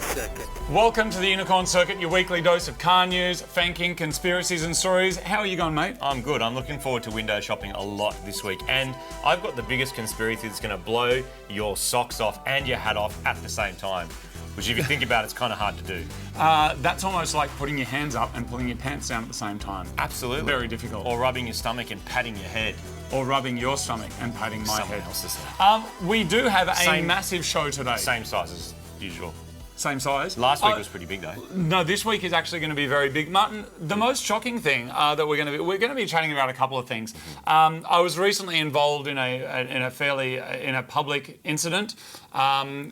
Circuit. Welcome to the Unicorn Circuit, your weekly dose of car news, fanking, conspiracies and stories. How are you going, mate? I'm good. I'm looking forward to window shopping a lot this week. And I've got the biggest conspiracy that's going to blow your socks off and your hat off at the same time. Which, if you think about it, it's kind of hard to do. That's almost like putting your hands up and pulling your pants down at the same time. Absolutely. Very difficult. Or rubbing your stomach and patting your head. Or rubbing your stomach and patting my Someone head. else's. We do have a Same- massive show today. Same size as usual. Same size? Last week was pretty big though. No, this week is actually going to be very big. Martin, the most shocking thing that we're going to be chatting about a couple of things. I was recently involved in a public incident,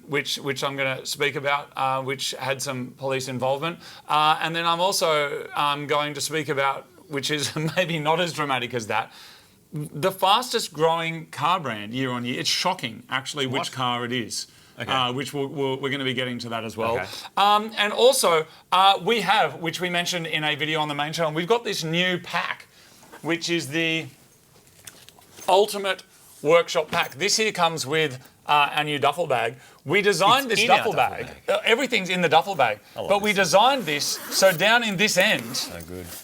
which I'm going to speak about, which had some police involvement, and then I'm also going to speak about, which is maybe not as dramatic as that, the fastest growing car brand year on year. It's shocking, actually, which car it is. Okay. Which we're going to be getting to that as well. Okay. And also, we have, which we mentioned in a video on the main channel, we've got this new pack, which is the Ultimate Workshop Pack. This here comes with our new duffel bag. We designed this duffel bag. Everything's in the duffel bag. But we designed this so down in this end,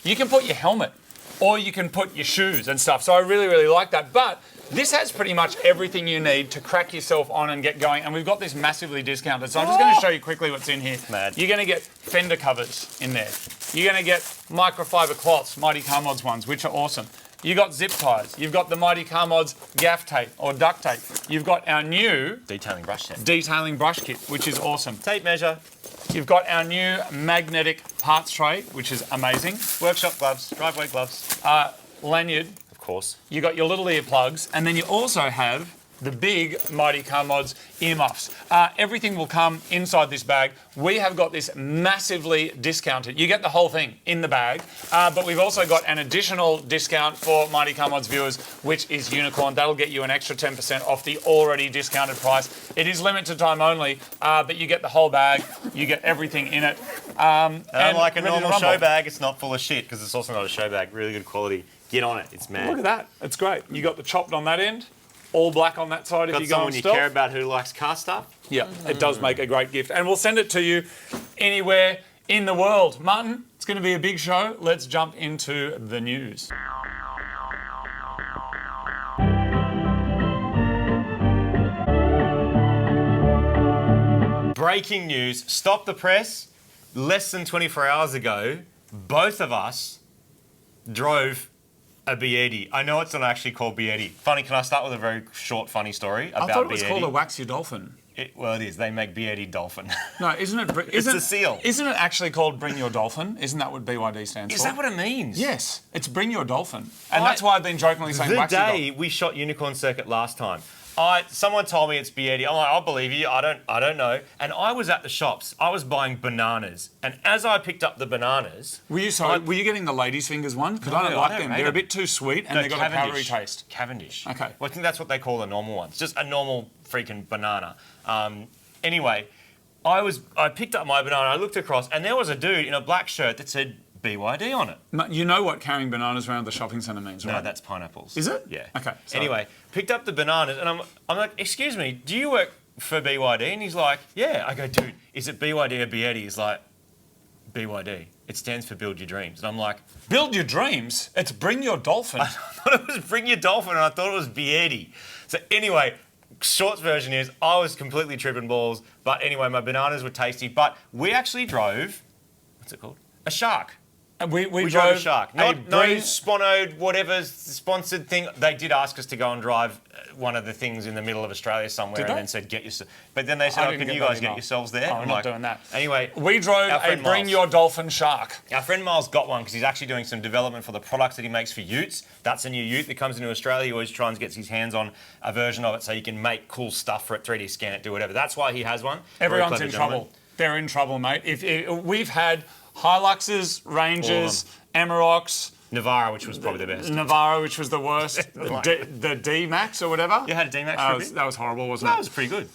you can put your helmet or you can put your shoes and stuff. So I really, really like that. But this has pretty much everything you need to crack yourself on and get going. And we've got this massively discounted. So I'm just going to show you quickly what's in here. Mad. You're going to get fender covers in there. You're going to get microfiber cloths, Mighty Car Mods ones, which are awesome. You've got zip ties. You've got the Mighty Car Mods gaff tape or duct tape. You've got our new Detailing brush set. detailing brush kit, which is awesome. Tape measure. You've got our new magnetic parts tray, which is amazing. Workshop gloves. Driveway gloves. Lanyard. Of course. You got your little earplugs, and then you also have the big Mighty Car Mods earmuffs. Everything will come inside this bag. We have got this massively discounted. You get the whole thing in the bag, but we've also got an additional discount for Mighty Car Mods viewers, which is Unicorn. That'll get you an extra 10% off the already discounted price. It is limited time only, but you get the whole bag. You get everything in it. And like a normal show bag, it's not full of shit because it's also not a show bag. Really good quality. Get on it. It's mad. Look at that. It's great. You got the chopped on that end. All black on that side if you go on someone you stealth. care about who likes car stuff? Yeah, it does make a great gift. And we'll send it to you anywhere in the world. Martin, it's going to be a big show. Let's jump into the news. Breaking news. Stop the press. Less than 24 hours ago, both of us drove a B80. I know it's not actually called B80. Funny, can I start with a very short, funny story about B80? I thought it was called a Wax Your Dolphin. Well, it is. They make B80 Dolphin. No, isn't it? It's a seal. Isn't it actually called Bring Your Dolphin? Isn't that what BYD stands for? Is that what it means? Yes, it's Bring Your Dolphin. And that's why I've been jokingly saying The Wax Your Dolphin. day we shot Unicorn Circuit last time, someone told me it's B80. I'm like, I'll believe you. I don't know. And I was at the shops. I was buying bananas. And as I picked up the bananas... Were you getting the ladies' fingers one? Because I don't like them. They're a bit too sweet and they've got a powdery taste. Cavendish. Okay. Well, I think that's what they call the normal ones. Just a normal freaking banana. Anyway, I picked up my banana. I looked across and there was a dude in a black shirt that said BYD on it. You know what carrying bananas around the shopping centre means, right? No, that's pineapples. Is it? Yeah. Okay. Sorry. Anyway, picked up the bananas and I'm like, excuse me, do you work for BYD? And he's like, yeah. I go, dude, is it BYD or B80? He's like, BYD. It stands for Build Your Dreams. And I'm like, Build Your Dreams? It's Bring Your Dolphin. I thought it was Bring Your Dolphin and I thought it was B80. So anyway, short version is I was completely tripping balls. But anyway, my bananas were tasty. But we actually drove, what's it called? A shark. And we drove a shark. No Spono, whatever sponsored thing. They did ask us to go and drive one of the things in the middle of Australia somewhere and then said, get yourself. But then they said, can you guys get yourselves there? Oh, we're not doing that. Anyway. We drove a Bring Your Dolphin shark. Our friend Miles got one because he's actually doing some development for the products that he makes for utes. That's a new ute that comes into Australia. He always tries and gets his hands on a version of it so he can make cool stuff for it, 3D scan it, do whatever. That's why he has one. Everyone's in trouble. They're in trouble, mate. We've had Hiluxes, Rangers, Amaroks, Navara, which was probably the best. Navara, which was the worst. The D-Max or whatever. You had a D-Max that was horrible, wasn't it? That was pretty good.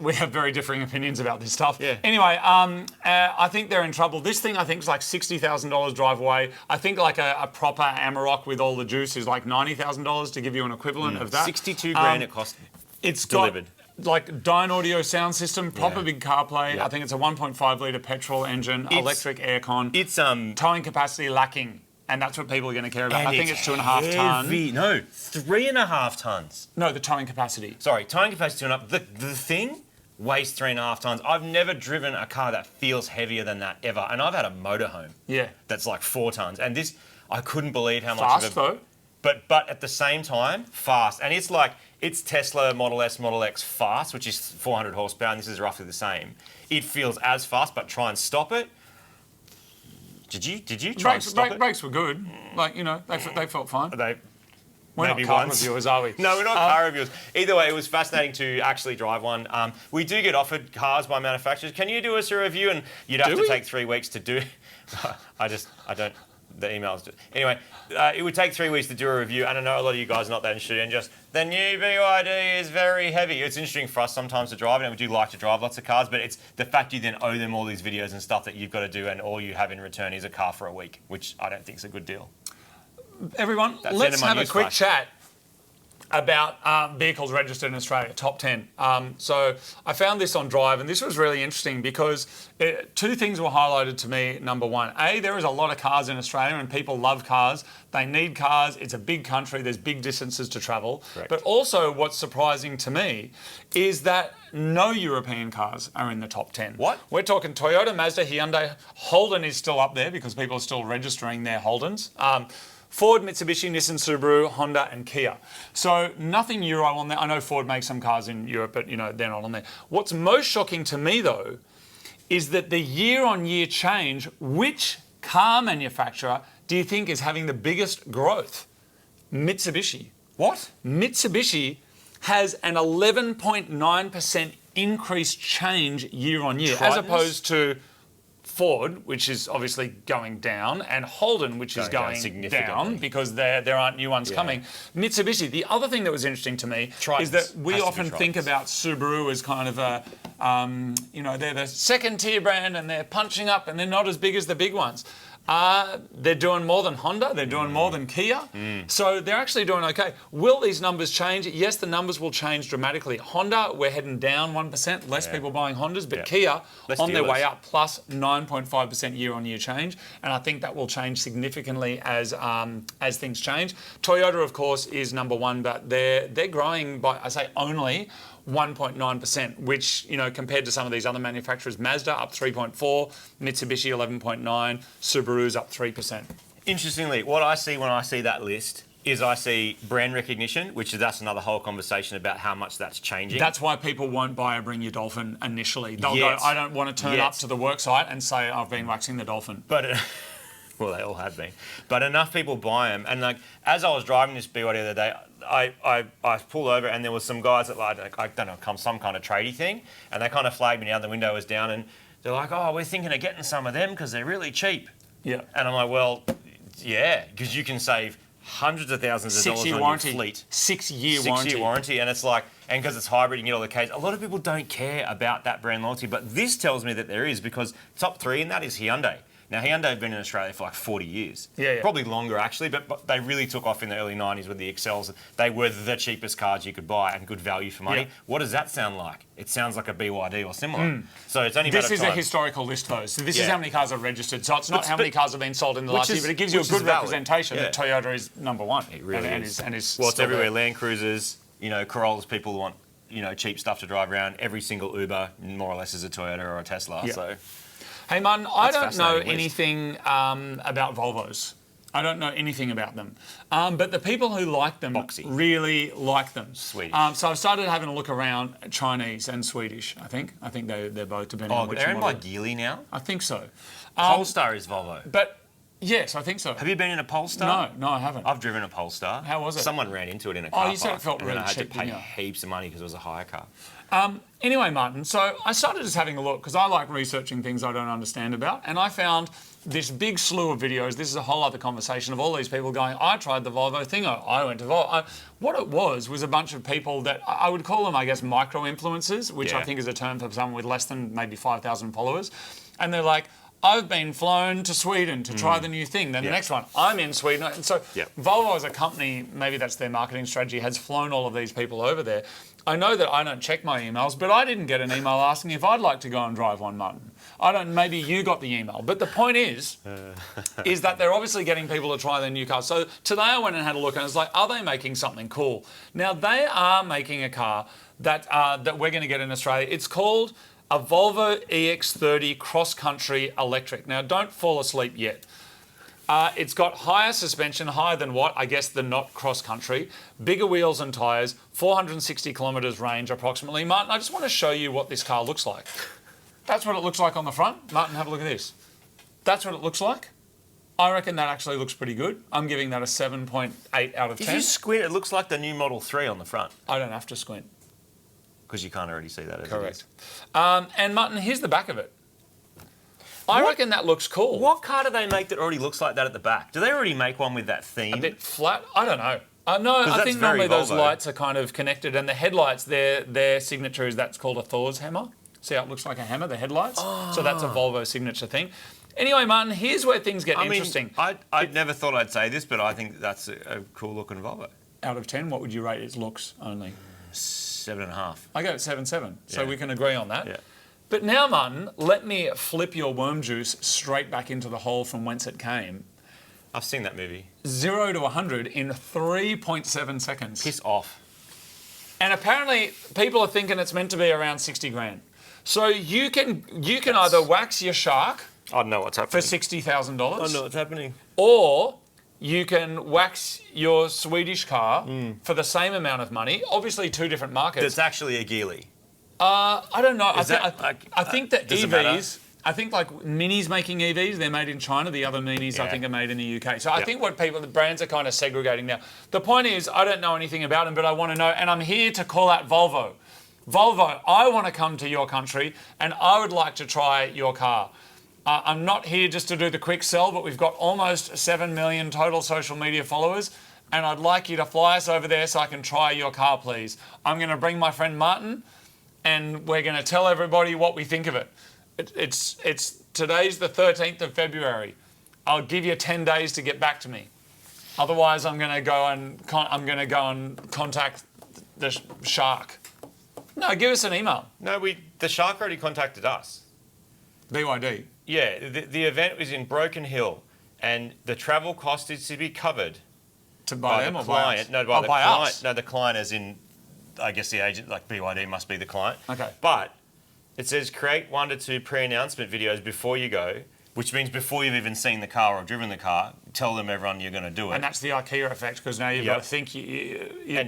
We have very differing opinions about this stuff. Yeah. Anyway, I think they're in trouble. This thing I think is like $60,000 drive away. I think like a proper Amarok with all the juice is like $90,000 to give you an equivalent of that. 62 grand it cost. It's delivered. like Dyne Audio sound system, proper Yeah. big CarPlay. Yeah. I think it's a 1.5 litre petrol engine, electric aircon. It's towing capacity lacking, and that's what people are going to care about. I think it's 2.5 heavy. tonne. No, 3.5 tons. No, the towing capacity. Sorry, towing capacity 2.5. The thing weighs 3.5 tons. I've never driven a car that feels heavier than that ever, and I've had a motorhome. Yeah. That's like 4 tons, and this I couldn't believe how much. Fast though. But at the same time, fast. And it's Tesla Model S, Model X fast, which is 400 horsepower, and this is roughly the same. It feels as fast, but try and stop it. Did you try and stop it? Brakes were good. Like, you know, they felt fine. They, We're not maybe car once. reviewers, are we? No, we're not car reviewers. Either way, it was fascinating to actually drive one. We do get offered cars by manufacturers. Can you do us a review? And you'd have to take 3 weeks to do. I don't. The emails. Anyway, it would take 3 weeks to do a review, and I know a lot of you guys are not that interested in just the new BYD is very heavy. It's interesting for us sometimes to drive it, and we do like to drive lots of cars, but it's the fact you then owe them all these videos and stuff that you've got to do, and all you have in return is a car for a week, which I don't think is a good deal. Everyone, let's have a quick chat about vehicles registered in Australia, top 10. So I found this on Drive, and this was really interesting because 2 things were highlighted to me. Number one, there is a lot of cars in Australia and people love cars. They need cars. It's a big country. There's big distances to travel. Correct. But also what's surprising to me is that no European cars are in the top 10. What? We're talking Toyota, Mazda, Hyundai. Holden is still up there because people are still registering their Holdens. Ford, Mitsubishi, Nissan, Subaru, Honda, and Kia. So nothing Euro on there. I know Ford makes some cars in Europe, but you know they're not on there. What's most shocking to me though is that the year-on-year change, which car manufacturer do you think is having the biggest growth? Mitsubishi. What? Mitsubishi has an 11.9% increased change year on year, as opposed to Ford, which is obviously going down, and Holden, which is going down because there aren't new ones coming. Mitsubishi, the other thing that was interesting to me is that we often think about Subaru as kind of a, they're the second tier brand and they're punching up and they're not as big as the big ones. They're doing more than Honda, they're doing more than Kia, so they're actually doing okay. Will these numbers change? Yes, the numbers will change dramatically. Honda, we're heading down 1%, less people buying Hondas, but Kia, on their way up, plus 9.5% year-on-year change, and I think that will change significantly as things change. Toyota, of course, is number one, but they're growing by, I say, only 1.9%, which, you know, compared to some of these other manufacturers, Mazda up 3.4, Mitsubishi 11.9, Subaru's up 3%. Interestingly, what I see when I see that list is I see brand recognition, that's another whole conversation about how much that's changing. That's why people won't buy a Bring Your Dolphin initially. They'll go, I don't want to turn up to the work site and say, I've been waxing the Dolphin. But well, they all have been. But enough people buy them. And like, as I was driving this BYD the other day, I pulled over and there was some guys that I don't know, some kind of tradie thing, and they kind of flagged me down. The window was down, and they're like, "Oh, we're thinking of getting some of them because they're really cheap." Yeah. And I'm like, "Well, yeah, because you can save hundreds of thousands of dollars on warranty. your fleet. 6-year warranty. 6-year warranty, and it's like, and because it's hybrid, you get all the Ks. A lot of people don't care about that brand loyalty, but this tells me that there is, because top 3 in that is Hyundai. Now, Hyundai have been in Australia for like 40 years. Yeah. Probably longer, actually, but they really took off in the early 90s with the Excels. They were the cheapest cars you could buy and good value for money. Yeah. What does that sound like? It sounds like a BYD or similar. So it's only This is a historical list, though. So this is how many cars are registered. So it's not how many cars have been sold in the last year, but it gives you a good representation that Toyota is number one. It really is. And is well, it's everywhere. Land Cruisers, Corollas, people want, cheap stuff to drive around. Every single Uber, more or less, is a Toyota or a Tesla. Yeah. So. Hey, Martin, I don't know anything about Volvos. I don't know anything about them. But the people who like them really like them. Swedish. So I've started having a look around Chinese and Swedish, I think. I think they're both, depending on which they're owned model. by Geely now? I think so. Polestar is Volvo. But, yes, I think so. Have you been in a Polestar? No, I haven't. I've driven a Polestar. How was it? Someone ran into it in a car you said it felt and really then I had cheap, to pay didn't you? heaps of money because it was a hire car. Anyway, Martin, so I started just having a look because I like researching things I don't understand about, and I found this big slew of videos. This is a whole other conversation of all these people going, I tried the Volvo Thingo, I went to Volvo. What it was a bunch of people that I would call them, I guess, micro-influencers, which I think is a term for someone with less than maybe 5,000 followers. And they're like, I've been flown to Sweden to try the new thing. Then the next one, I'm in Sweden. And so Volvo as a company, maybe that's their marketing strategy, has flown all of these people over there. I know that I don't check my emails, but I didn't get an email asking if I'd like to go and drive one, Martin. I don't. Maybe you got the email, but the point is that they're obviously getting people to try their new car. So today I went and had a look, and it's like, are they making something cool? Now they are making a car that we're going to get in Australia. It's called a Volvo EX30 Cross Country Electric. Now don't fall asleep yet. It's got higher suspension, higher than what? I guess the not cross-country. Bigger wheels and tyres, 460 kilometres range approximately. Martin, I just want to show you what this car looks like. That's what it looks like on the front. Martin, have a look at this. That's what it looks like. I reckon that actually looks pretty good. I'm giving that a 7.8 out of 10. If you squint, it looks like the new Model 3 on the front. I don't have to squint. Because you can't already see that as Correct. And Martin, here's the back of it. I reckon that looks cool. What car do they make that already looks like that at the back? Do they already make one with that theme? A bit flat? I don't know. No, I think normally those lights are kind of connected, and the headlights, their signature is that's called a Thor's hammer. See how it looks like a hammer, the headlights? Oh. So that's a Volvo signature thing. Anyway, Martin, here's where things get interesting. I'd never thought I'd say this, but I think that's a cool looking Volvo. Out of 10, what would you rate its looks only? 7.5. I go 7.7, so we can agree on that. Yeah. But now, Martin, let me flip your worm juice straight back into the hole from whence it came. I've seen that movie. 0 to 100 in 3.7 seconds. Piss off. And apparently, people are thinking it's meant to be around 60 grand. So you can either wax your shark I know what's happening. for $60,000. I know what's happening. Or you can wax your Swedish car for the same amount of money. Obviously, two different markets. It's actually a Geely. I don't know. I think that does it EVs, I think like Mini's making EVs, they're made in China. The other Minis, I think, are made in the UK. So I think the brands are kind of segregating now. The point is, I don't know anything about them, but I want to know, and I'm here to call out Volvo. Volvo, I want to come to your country, and I would like to try your car. I'm not here just to do the quick sell, but we've got almost 7 million total social media followers, and I'd like you to fly us over there so I can try your car, please. I'm going to bring my friend Martin, and we're going to tell everybody what we think of it. It's today's the 13th of February. I'll give you 10 days to get back to me. Otherwise, I'm going to go and contact the shark. No, give us an email. No, the shark already contacted us. BYD. Yeah, the event was in Broken Hill, and the travel cost is to be covered By them the or client. By us? No, by the client. Us? No, the client as in, I guess the agent, like BYD must be the client. Okay. But it says create 1 to 2 pre-announcement videos before you go, which means before you've even seen the car or driven the car, tell them everyone you're going to do it. And that's the IKEA effect, because now you've got to think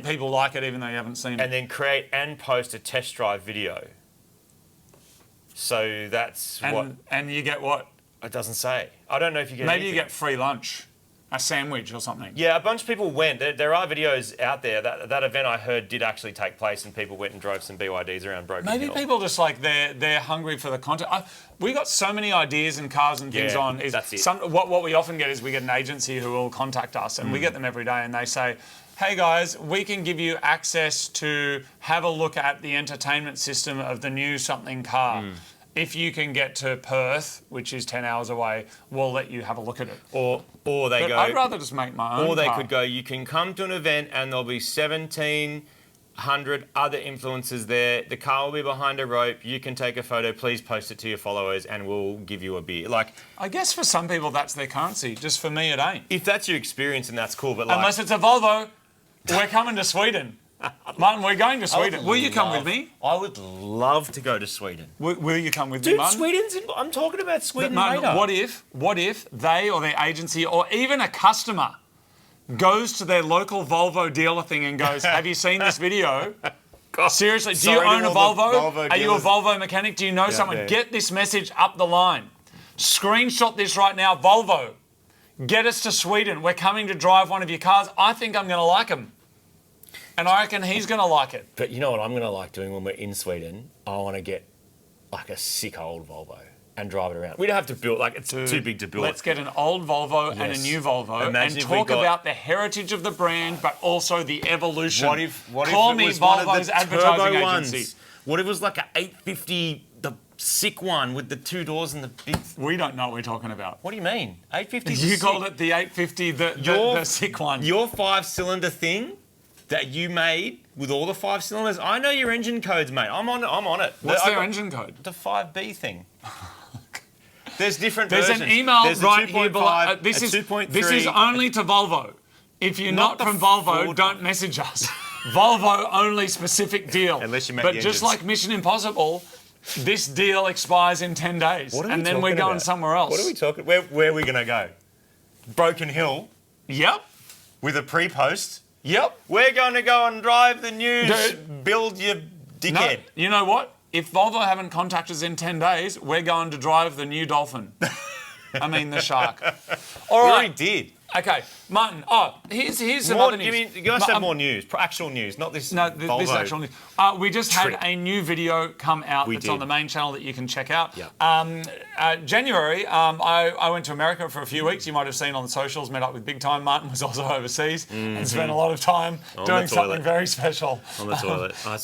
people like it even though you haven't seen it. And then create and post a test drive video. So that's what... And you get what? It doesn't say. I don't know if you get Maybe anything. you get free lunch, a sandwich or something. Yeah, a bunch of people went. There are videos out there. That event I heard did actually take place, and people went and drove some BYDs around Broken Hill. Maybe people just like they're hungry for the content. We got so many ideas and cars and things on. That's it. What we often get is we get an agency who will contact us, and we get them every day, and they say, hey guys, we can give you access to have a look at the entertainment system of the new something car. If you can get to Perth, which is 10 hours away, we'll let you have a look at it. Or they go... I'd rather just make my own Or they car. could go, you can come to an event and there'll be 1,700 other influencers there. The car will be behind a rope. You can take a photo. Please post it to your followers and we'll give you a beer. Like, I guess for some people that's their currency. Just for me, it ain't. if that's your experience, and that's cool, but like... Unless it's a Volvo, we're coming to Sweden. Martin, we're going to Sweden. Will you come with me? I would love to go to Sweden. Will you come with me, Dude, Martin? I'm talking about Sweden Martin, later. what if they or their agency or even a customer goes to their local Volvo dealer thing and goes, have you seen this video? God, Seriously, do you own a Volvo? Are you a Volvo mechanic? Do you know someone? yeah. Get this message up the line. Screenshot this right now, Volvo. Get us to Sweden. We're coming to drive one of your cars. I think I'm going to like them. And I reckon he's going to like it. But you know what I'm going to like doing when we're in Sweden? I want to get like a sick old Volvo and drive it around. We don't have to build, like, it's too big to build. Let's get an old Volvo and a new Volvo and talk about the heritage of the brand, but also the evolution. What if Call it me was one of Volvo's the advertising turbo agency. ones? What if it was like a 850, the sick one with the 2 doors and the big... We don't know what we're talking about. What do you mean? 850 You called it the 850, the sick one. Your 5-cylinder thing that you made with all the 5 cylinders. I know your engine codes, mate. I'm on it. What's their engine code? The 5B thing. There's different There's versions. an email There's right a here below. 2.5, This a is 2.3. this is only to Volvo. If you're not the from Volvo, Ford don't message us. Volvo only specific deal. Unless you make But the just engines. like Mission Impossible, this deal expires in 10 days. What are And we then we're talking going about? somewhere else. What are we talking? Where are we going to go? Broken Hill Yep. with a pre-post. Yep. We're going to go and drive the news. Dude. Build your No, dickhead. you know what? If Volvo haven't contacted us in 10 days, we're going to drive the new Dolphin. I mean, the Shark. All We right. already did. Okay, Martin. Oh, here's some More, other news. you guys have more news, actual news, not this. No, Volvo. this is actual news. We just had a new video come out that's on the main channel that you can check out. Yep. January, I went to America for a few weeks. You might have seen on the socials, met up with Big Time. Martin was also overseas and spent a lot of time doing something very special. On the toilet. I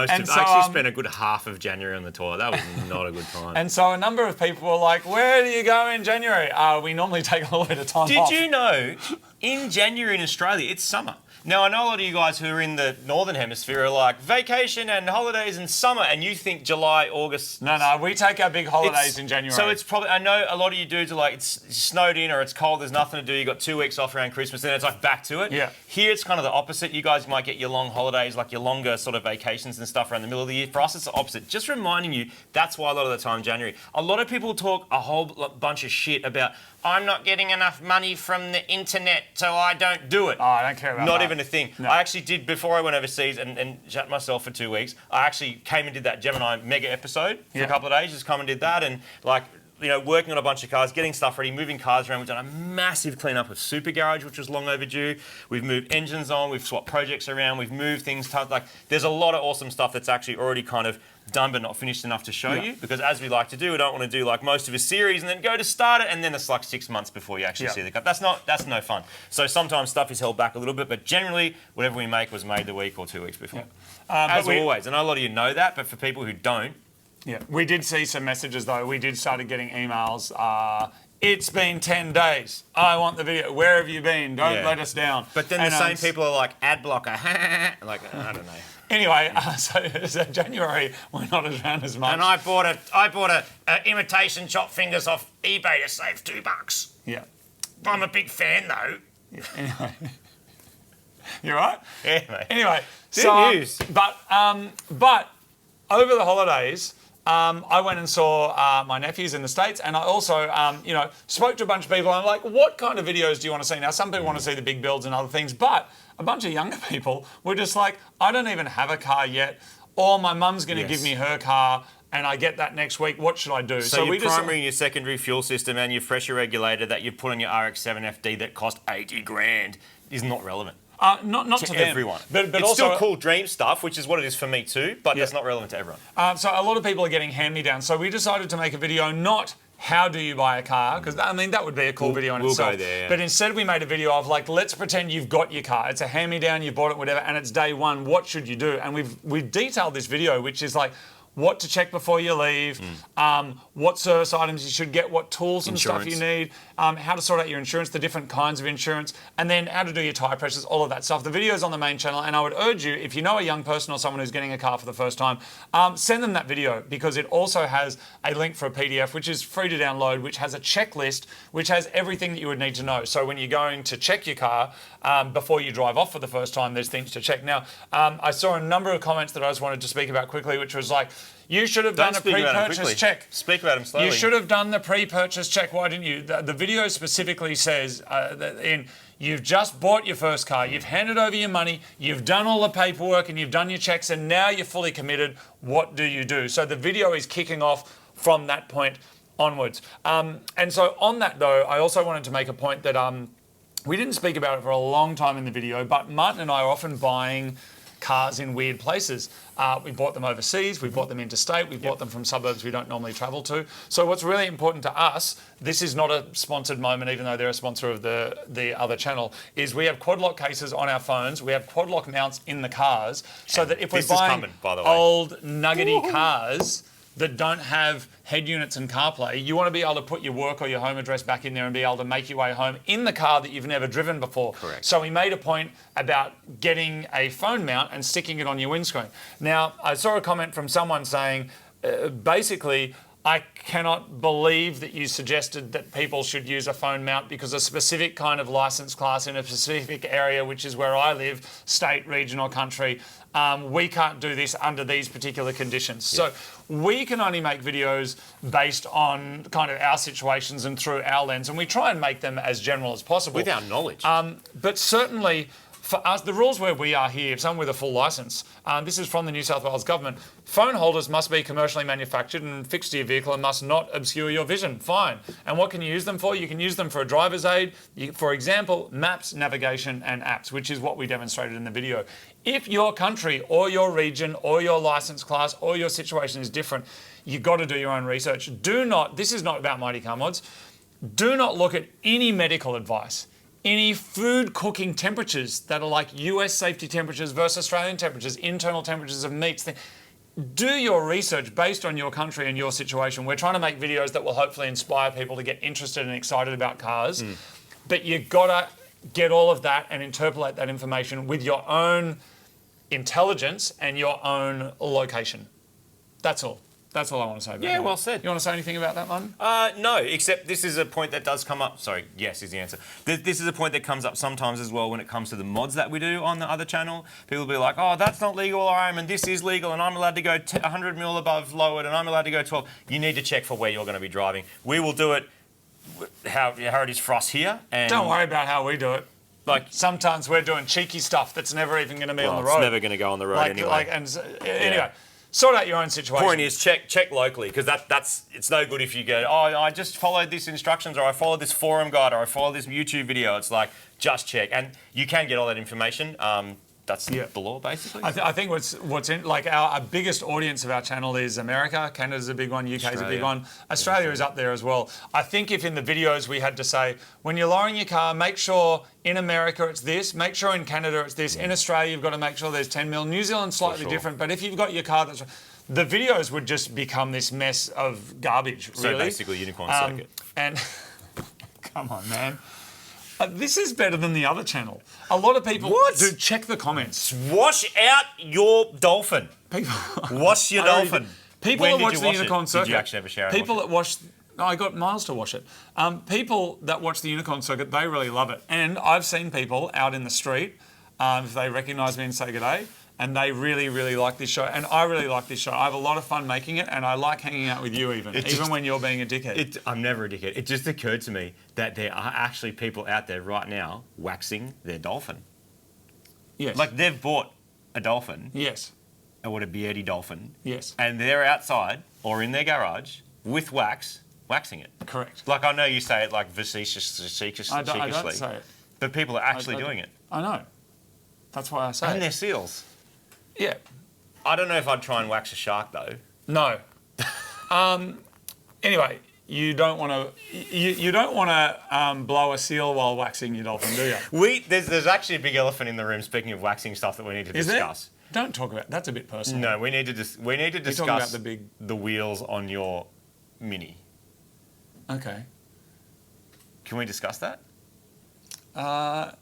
actually spent a good half of January on the toilet. That was not a good time. And so a number of people were like, where do you go in January? We normally take a little bit of time off. Did you know, in January in Australia, it's summer? Now, I know a lot of you guys who are in the Northern Hemisphere are like, vacation and holidays in summer, and you think July, August... No, we take our big holidays in January. So it's probably, I know a lot of you dudes are like, it's snowed in or it's cold, there's nothing to do, you got 2 weeks off around Christmas, then it's like back to it. Yeah. Here it's kind of the opposite. You guys might get your long holidays, like your longer sort of vacations and stuff around the middle of the year. For us, it's the opposite. Just reminding you, that's why a lot of the time January. A lot of people talk a whole bunch of shit about, I'm not getting enough money from the internet, so I don't do it. Oh, I don't care about that. Not even a thing. No. I actually did, before I went overseas and shut myself for 2 weeks, I actually came and did that Gemini mega episode for a couple of days, just come and did that, and like, you know, working on a bunch of cars, getting stuff ready, moving cars around. We've done a massive cleanup of Super Garage, which was long overdue. We've moved engines on, we've swapped projects around, we've moved things. Like, there's a lot of awesome stuff that's actually already kind of done but not finished enough to show you, because as we like to do, we don't want to do like most of a series and then go to start it and then it's like 6 months before you actually see the car. That's no fun. So sometimes stuff is held back a little bit, but generally whatever we make was made the week or 2 weeks before. As always. And I know a lot of you know that, but for people who don't, we did see some messages though. We did started getting emails. It's been 10 days. I want the video. Where have you been? Don't let us down. But then the same people are like, ad blocker. Like, I don't know. Anyway, so January we're not around as much. And I bought a imitation chop fingers off eBay to save $2. Yeah. I'm a big fan though. Yeah. Anyway. You right? Yeah, mate. Anyway, news. But over the holidays, I went and saw my nephews in the States, and I also, spoke to a bunch of people. And I'm like, what kind of videos do you want to see? Now, some people want to see the big builds and other things, but a bunch of younger people were just like, I don't even have a car yet, or my mum's going to give me her car, and I get that next week. What should I do? So your primary and your secondary fuel system and your pressure regulator that you put on your RX-7 FD that cost 80 grand is not relevant. Not to them. Everyone. But it's also, still cool dream stuff, which is what it is for me too, but that's not relevant to everyone. So a lot of people are getting hand-me-downs. So we decided to make a video not how do you buy a car, because I mean that would be a cool video in itself. Go there, But instead we made a video of like, let's pretend you've got your car. It's a hand-me-down, you bought it, whatever, and it's day one. What should you do? And we've detailed this video, which is like, what to check before you leave, what service items you should get, what tools and stuff you need, how to sort out your insurance, the different kinds of insurance, and then how to do your tyre pressures, all of that stuff. The video's on the main channel, and I would urge you, if you know a young person or someone who's getting a car for the first time, send them that video, because it also has a link for a PDF, which is free to download, which has a checklist, which has everything that you would need to know. So when you're going to check your car, before you drive off for the first time, there's things to check. Now, I saw a number of comments that I just wanted to speak about quickly, which was like, you should have done a pre-purchase check. Speak about them slowly. You should have done the pre-purchase check. Why didn't you? The video specifically says you've just bought your first car, you've handed over your money, you've done all the paperwork and you've done your checks, and now you're fully committed. What do you do? So the video is kicking off from that point onwards. And so on that though, I also wanted to make a point that we didn't speak about it for a long time in the video, but Martin and I are often buying cars in weird places. We bought them overseas, we bought them interstate, we bought them from suburbs we don't normally travel to. So what's really important to us, this is not a sponsored moment, even though they're a sponsor of the other channel, is we have quad lock cases on our phones, we have quad lock mounts in the cars, so that if we're buying old nuggety cars, that don't have head units and CarPlay, you want to be able to put your work or your home address back in there and be able to make your way home in the car that you've never driven before. Correct. So we made a point about getting a phone mount and sticking it on your windscreen. Now, I saw a comment from someone saying, basically, I cannot believe that you suggested that people should use a phone mount because a specific kind of license class in a specific area, which is where I live, state, region or country, we can't do this under these particular conditions. Yeah. So we can only make videos based on kind of our situations and through our lens, and we try and make them as general as possible. With our knowledge. But certainly, for us, the rules where we are here, if someone with a full licence, this is from the New South Wales government, phone holders must be commercially manufactured and fixed to your vehicle and must not obscure your vision. Fine. And what can you use them for? You can use them for a driver's aid, for example, maps, navigation and apps, which is what we demonstrated in the video. If your country or your region or your licence class or your situation is different, you've got to do your own research. This is not about Mighty Car Mods, do not look at any medical advice. Any food cooking temperatures that are like US safety temperatures versus Australian temperatures, internal temperatures of meats. Do your research based on your country and your situation. We're trying to make videos that will hopefully inspire people to get interested and excited about cars. But you've got to get all of that and interpolate that information with your own intelligence and your own location. That's all. That's all I want to say about that. Yeah, well said. You want to say anything about that, Martin? No, except this is a point that does come up. Sorry, yes is the answer. This is a point that comes up sometimes as well when it comes to the mods that we do on the other channel. People will be like, oh, that's not legal, or and this is legal, and I'm allowed to go 100 mil above lowered, and I'm allowed to go 12. You need to check for where you're going to be driving. We will do it how it is for us here. And don't worry about how we do it. Like sometimes we're doing cheeky stuff that's never even going to be on the road. It's never going to go on the road anyway. Anyway. Sort out your own situation. Point is, check locally, because it's no good if you go, oh, I just followed these instructions, or I followed this forum guide, or I followed this YouTube video. It's like, just check, and you can get all that information. That's the law, basically. I think what's in, like our biggest audience of our channel is America. Canada's a big one. UK's a big one. Australia is up there as well. I think if in the videos we had to say, when you're lowering your car, make sure in America it's this, make sure in Canada it's this. In Australia, you've got to make sure there's 10 mil. New Zealand's slightly different, but if you've got your car that's... The videos would just become this mess of garbage, really. So basically unicorn circuit. And come on, man. This is better than the other channel. A lot of people do check the comments. Wash out your dolphin. People, wash your dolphin. People that watch the unicorn circuit. Did you actually have a shower? People that watch. No, I got Miles to watch it. People that watch the unicorn circuit, they really love it. And I've seen people out in the street, if they recognise me and say g'day, and they really, really like this show. And I really like this show. I have a lot of fun making it, and I like hanging out with you even when you're being a dickhead. I'm never a dickhead. It just occurred to me that there are actually people out there right now waxing their dolphin. Yes. Like they've bought a dolphin. Yes. Or a beardy dolphin. Yes. And they're outside or in their garage with waxing it. Correct. Like I know you say it like facetiously. I don't say it. But people are actually doing it. I know. That's why I say it. And they're seals. Yeah. I don't know if I'd try and wax a shark though. No. Anyway, you don't want to blow a seal while waxing your dolphin, do you? There's actually a big elephant in the room. Speaking of waxing stuff that we need to discuss. There? Don't talk about that's a bit personal. No, we need to discuss about the wheels on your Mini. Okay. Can we discuss that? I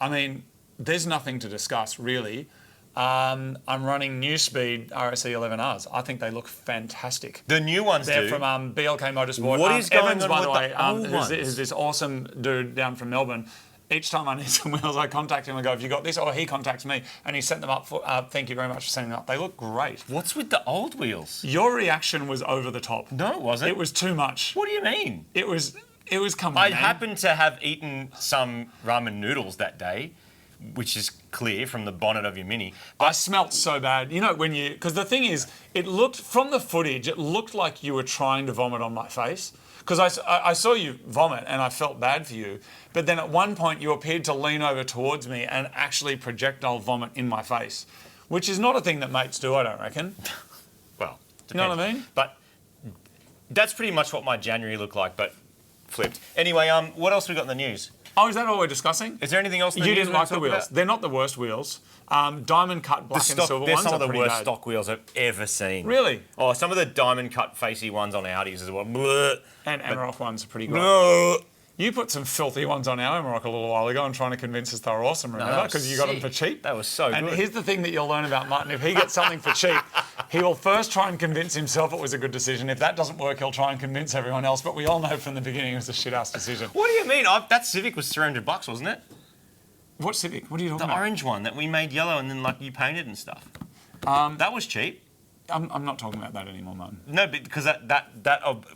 mean, there's nothing to discuss really. I'm running new speed RSE 11Rs. I think they look fantastic. The new ones They're from BLK Motorsport. What is going Evans, on by the with way, the old ones? who's this awesome dude down from Melbourne. Each time I need some wheels, I contact him and go, have you got this? Or he contacts me and he sent them up for, thank you very much for sending them up. They look great. What's with the old wheels? Your reaction was over the top. No, it wasn't. It was too much. What do you mean? It was, come on, I man. happened to have eaten some ramen noodles that day, which is clear from the bonnet of your Mini. I smelt so bad. You know, because the thing is, it looked, from the footage, it looked like you were trying to vomit on my face. Because I saw you vomit and I felt bad for you. But then at one point you appeared to lean over towards me and actually projectile vomit in my face, which is not a thing that mates do, I don't reckon. Well, depends. You know what I mean? But that's pretty much what my January looked like, but flipped. Anyway, what else we got in the news? Oh, is that all we're discussing? Is there anything else? You didn't like the wheels. They're not the worst wheels. Diamond cut black and silver They're ones some are of the pretty worst bad. stock wheels I've ever seen. Really? Oh, some of the diamond cut facey ones on Audis as well. Bleh. And Amarok ones are pretty good. Bleh. You put some filthy ones on our Amarok a little while ago and trying to convince us they were awesome, remember? Because you got them for cheap. That was so And good. here's the thing that you'll learn about Martin. If he gets something for cheap, he will first try and convince himself it was a good decision. If that doesn't work, he'll try and convince everyone else. But we all know from the beginning it was a shit-ass decision. What do you mean? That Civic was $300, wasn't it? What Civic? What are you talking The about? orange one that we made yellow and then like you painted and stuff. That was cheap. I'm not talking about that anymore, Martin. No, because that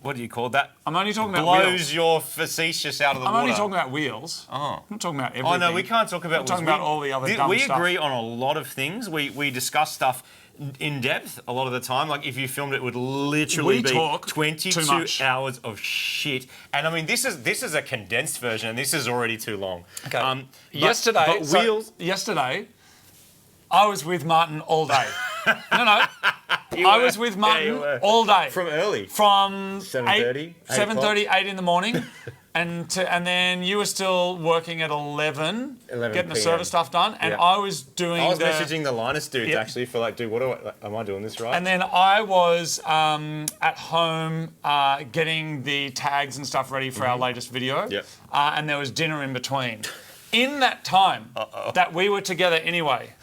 what do you call that? I'm only talking about Blows wheels. your facetious out of the I'm water. only talking about wheels. Oh. I'm not talking about everything. Oh no, we can't talk about. I'm talking about all the other dumb We stuff. agree on a lot of things. We discuss stuff in depth a lot of the time. Like if you filmed it would literally We be talk 22 too much. hours of shit. And I mean this is a condensed version and this is already too long. Okay. Yesterday, I was with Martin all day. No. I was with Martin all day. From early. From 7:30, 7:30, 8 in the morning. And then you were still working at 11 getting the PM. service stuff done. And Yeah. I was doing I was messaging the Linus dudes actually for like, dude, am I doing this right? And then I was at home getting the tags and stuff ready for our latest video. Yep. And there was dinner in between. In that time that we were together anyway,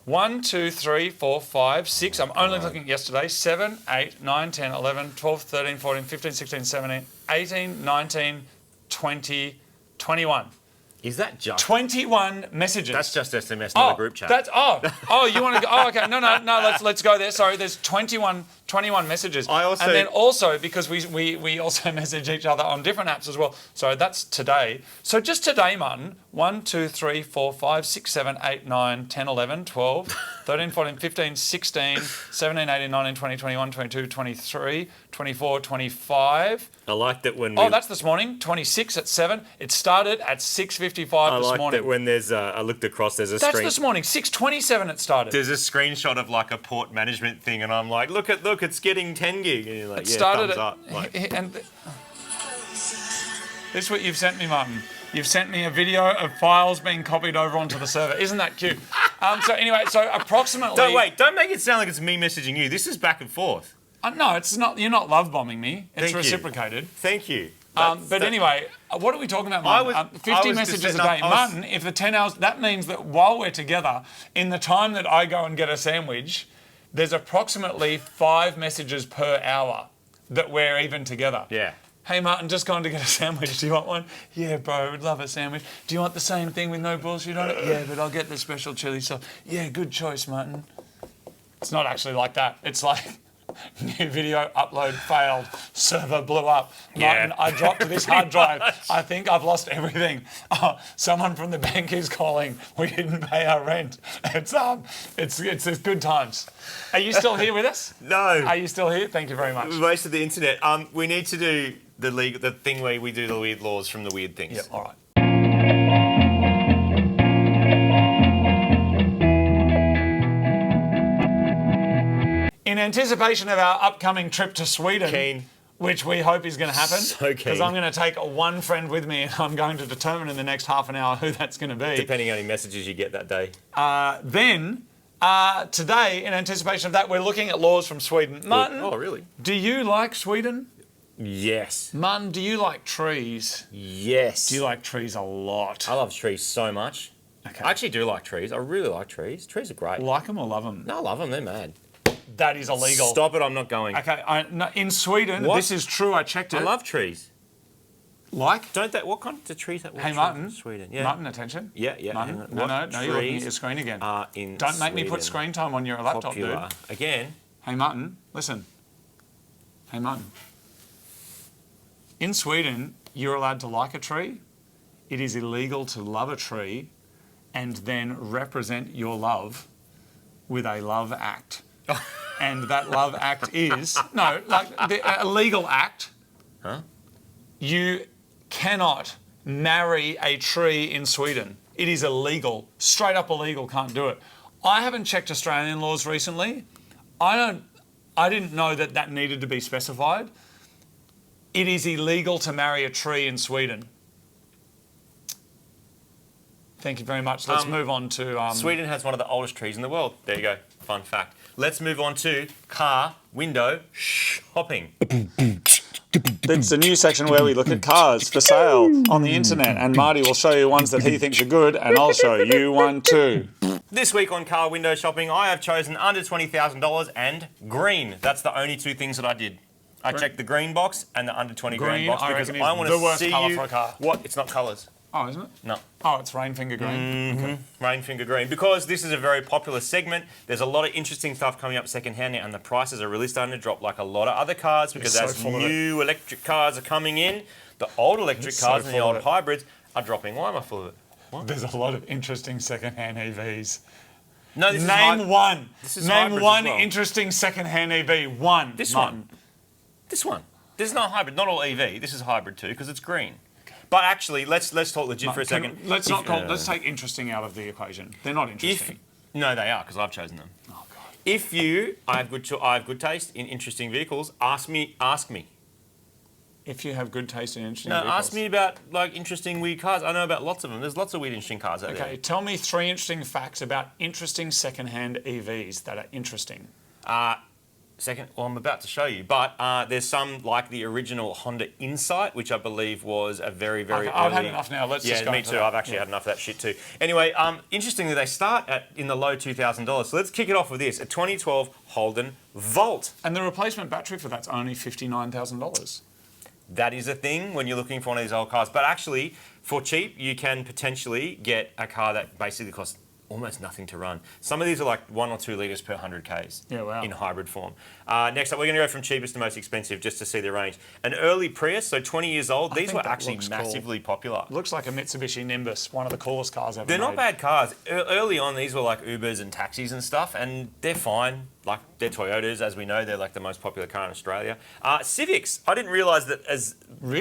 1, 2, 3, 4, 5, 6. I'm only looking at yesterday. 7, 8, 9, 10, 11, 12, 13, 14, 15, 16, 17, 18, 19, 20, 21. Is that just 21 messages. That's just SMS, not a group chat. You want to go? Oh, okay. No. Let's go there. Sorry, there's 21 messages. And then also because we also message each other on different apps as well. So that's today. So just today, Martin. 1, 2, 3, 4, 5, 6, 7, 8, 9, 10, 11, 12, 13, 14, 15, 16, 17, 18, 19, 20, 21, 22, 23, 24, 25. I like that when that's this morning. 26 at 7. It started at 6:55 this I like morning. that when there's I looked across, there's a That's this morning. 6:27 it started. There's a screenshot of like a port management thing, and I'm like, look, it's getting 10 gig, and you're like, It yeah, started thumbs up. Like, and this is what you've sent me, Martin. You've sent me a video of files being copied over onto the server. Isn't that cute? So anyway, approximately. Don't make it sound like it's me messaging you. This is back and forth. No, it's not. You're not love bombing me. It's Thank you. reciprocated. Thank you. Anyway, what are we talking about, Martin? 50 messages a day. Martin, if the 10 hours, that means that while we're together, in the time that I go and get a sandwich, there's approximately 5 messages per hour that we're even together. Yeah. Hey, Martin, just gone to get a sandwich. Do you want one? Yeah, bro, would love a sandwich. Do you want the same thing with no bullshit on it? Yeah, but I'll get the special chili sauce. Yeah, good choice, Martin. It's not actually like that. It's like... New video upload failed. Server blew up. Martin, I dropped this hard drive. I think I've lost everything. Oh, someone from the bank is calling. We didn't pay our rent. It's good times. Are you still here with us? No. Are you still here? Thank you very much. We wasted the internet. We need to do the thing where we do the weird laws from the weird things. Yeah, all right. In anticipation of our upcoming trip to Sweden, Keen. which we hope is going to happen, So keen. because I'm going to take one friend with me and I'm going to determine in the next half an hour who that's going to be. Depending on how many messages you get that day. Today, in anticipation of that, we're looking at laws from Sweden. Martin, Oh, really? do you like Sweden? Yes. Martin, do you like trees? Yes. Do you like trees a lot? I love trees so much. Okay. I actually do like trees. I really like trees. Trees are great. Like them or love them? No, I love them. They're mad. That is illegal. Stop it. I'm not going. Okay, in Sweden, What? this is true. I checked it. I love trees. Like? What kind of trees that? Hey, Martin. Sweden. Yeah. Martin, attention. Yeah. Martin, hang on. no, What you're looking at trees your screen again. are in Don't make me put Sweden screen time on your laptop, popular? dude. Again. Hey, Martin, listen. Hey, Martin. In Sweden, you're allowed to like a tree. It is illegal to love a tree and then represent your love with a love act. And that love act is... No, like a legal act. Huh? You cannot marry a tree in Sweden. It is illegal. Straight up illegal, can't do it. I haven't checked Australian laws recently. I didn't know that needed to be specified. It is illegal to marry a tree in Sweden. Thank you very much. Let's move on to... Sweden has one of the oldest trees in the world. There you go. Fun fact. Let's move on to car window shopping. It's a new section where we look at cars for sale on the internet, and Marty will show you ones that he thinks are good, and I'll show you one too. This week on car window shopping, I have chosen under $20,000 and green. That's the only two things that I did. I checked the green box and the under 20 grand box because I want to see colour you for a car. what. It's not colours. Oh, isn't it? No. Oh, it's rainfinger green. Okay. Rainfinger green. Because this is a very popular segment, there's a lot of interesting stuff coming up secondhand now, and the prices are really starting to drop like a lot of other cars because so as full of new electric cars are coming in, the old electric cars and the full of old hybrids are dropping. Why am I full of it? What? There's a lot of interesting secondhand EVs. No, this Name is one. This is Name hybrids one as well. interesting secondhand EV. One. This Martin. one. This one. This is not hybrid, not all EV. This is hybrid too because it's green. But actually, let's talk legit for a second. Let's take interesting out of the equation. They're not interesting. No, they are because I've chosen them. Oh God. If I have good taste in interesting vehicles, ask me. If you have good taste in interesting No, vehicles. ask me about like interesting weird cars. I know about lots of them. There's lots of weird interesting cars out Okay, tell me 3 interesting facts about interesting secondhand EVs that are interesting. there. Well, I'm about to show you, but there's some like the original Honda Insight, which I believe was a very, very Okay, I've had early- enough now. Let's just Yeah, go me into too. that. I've actually had enough of that shit too. Anyway, interestingly, they start in the low $2,000. So let's kick it off with this: a 2012 Holden Volt. And the replacement battery for that's only $59,000. That is a thing when you're looking for one of these old cars. But actually, for cheap, you can potentially get a car that basically costs almost nothing to run. Some of these are like 1 or 2 litres per 100 Ks in hybrid form. Next up, we're going to go from cheapest to most expensive just to see the range. An early Prius, so 20 years old. These were actually massively popular. Looks like a Mitsubishi Nimbus, one of the coolest cars ever They're made. not bad cars. Early on, these were like Ubers and taxis and stuff, and they're fine. Like, they're Toyotas, as we know. They're like the most popular car in Australia. Civics. I didn't realise that as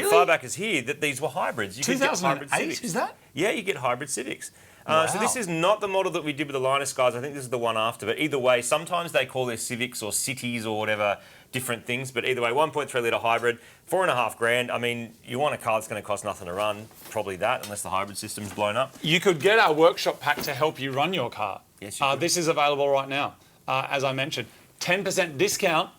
far back as here that these were hybrids. You could get hybrid 2008, Civics. is that? Yeah, you get hybrid Civics. Wow. So this is not the model that we did with the Linus guys. I think this is the one after. But either way, sometimes they call their Civics or Cities or whatever different things. But either way, 1.3 litre hybrid, 4.5 grand. I mean, you want a car that's going to cost nothing to run, probably that, unless the hybrid system's blown up. You could get our workshop pack to help you run your car. Yes, you could. This is available right now. As I mentioned, 10% discount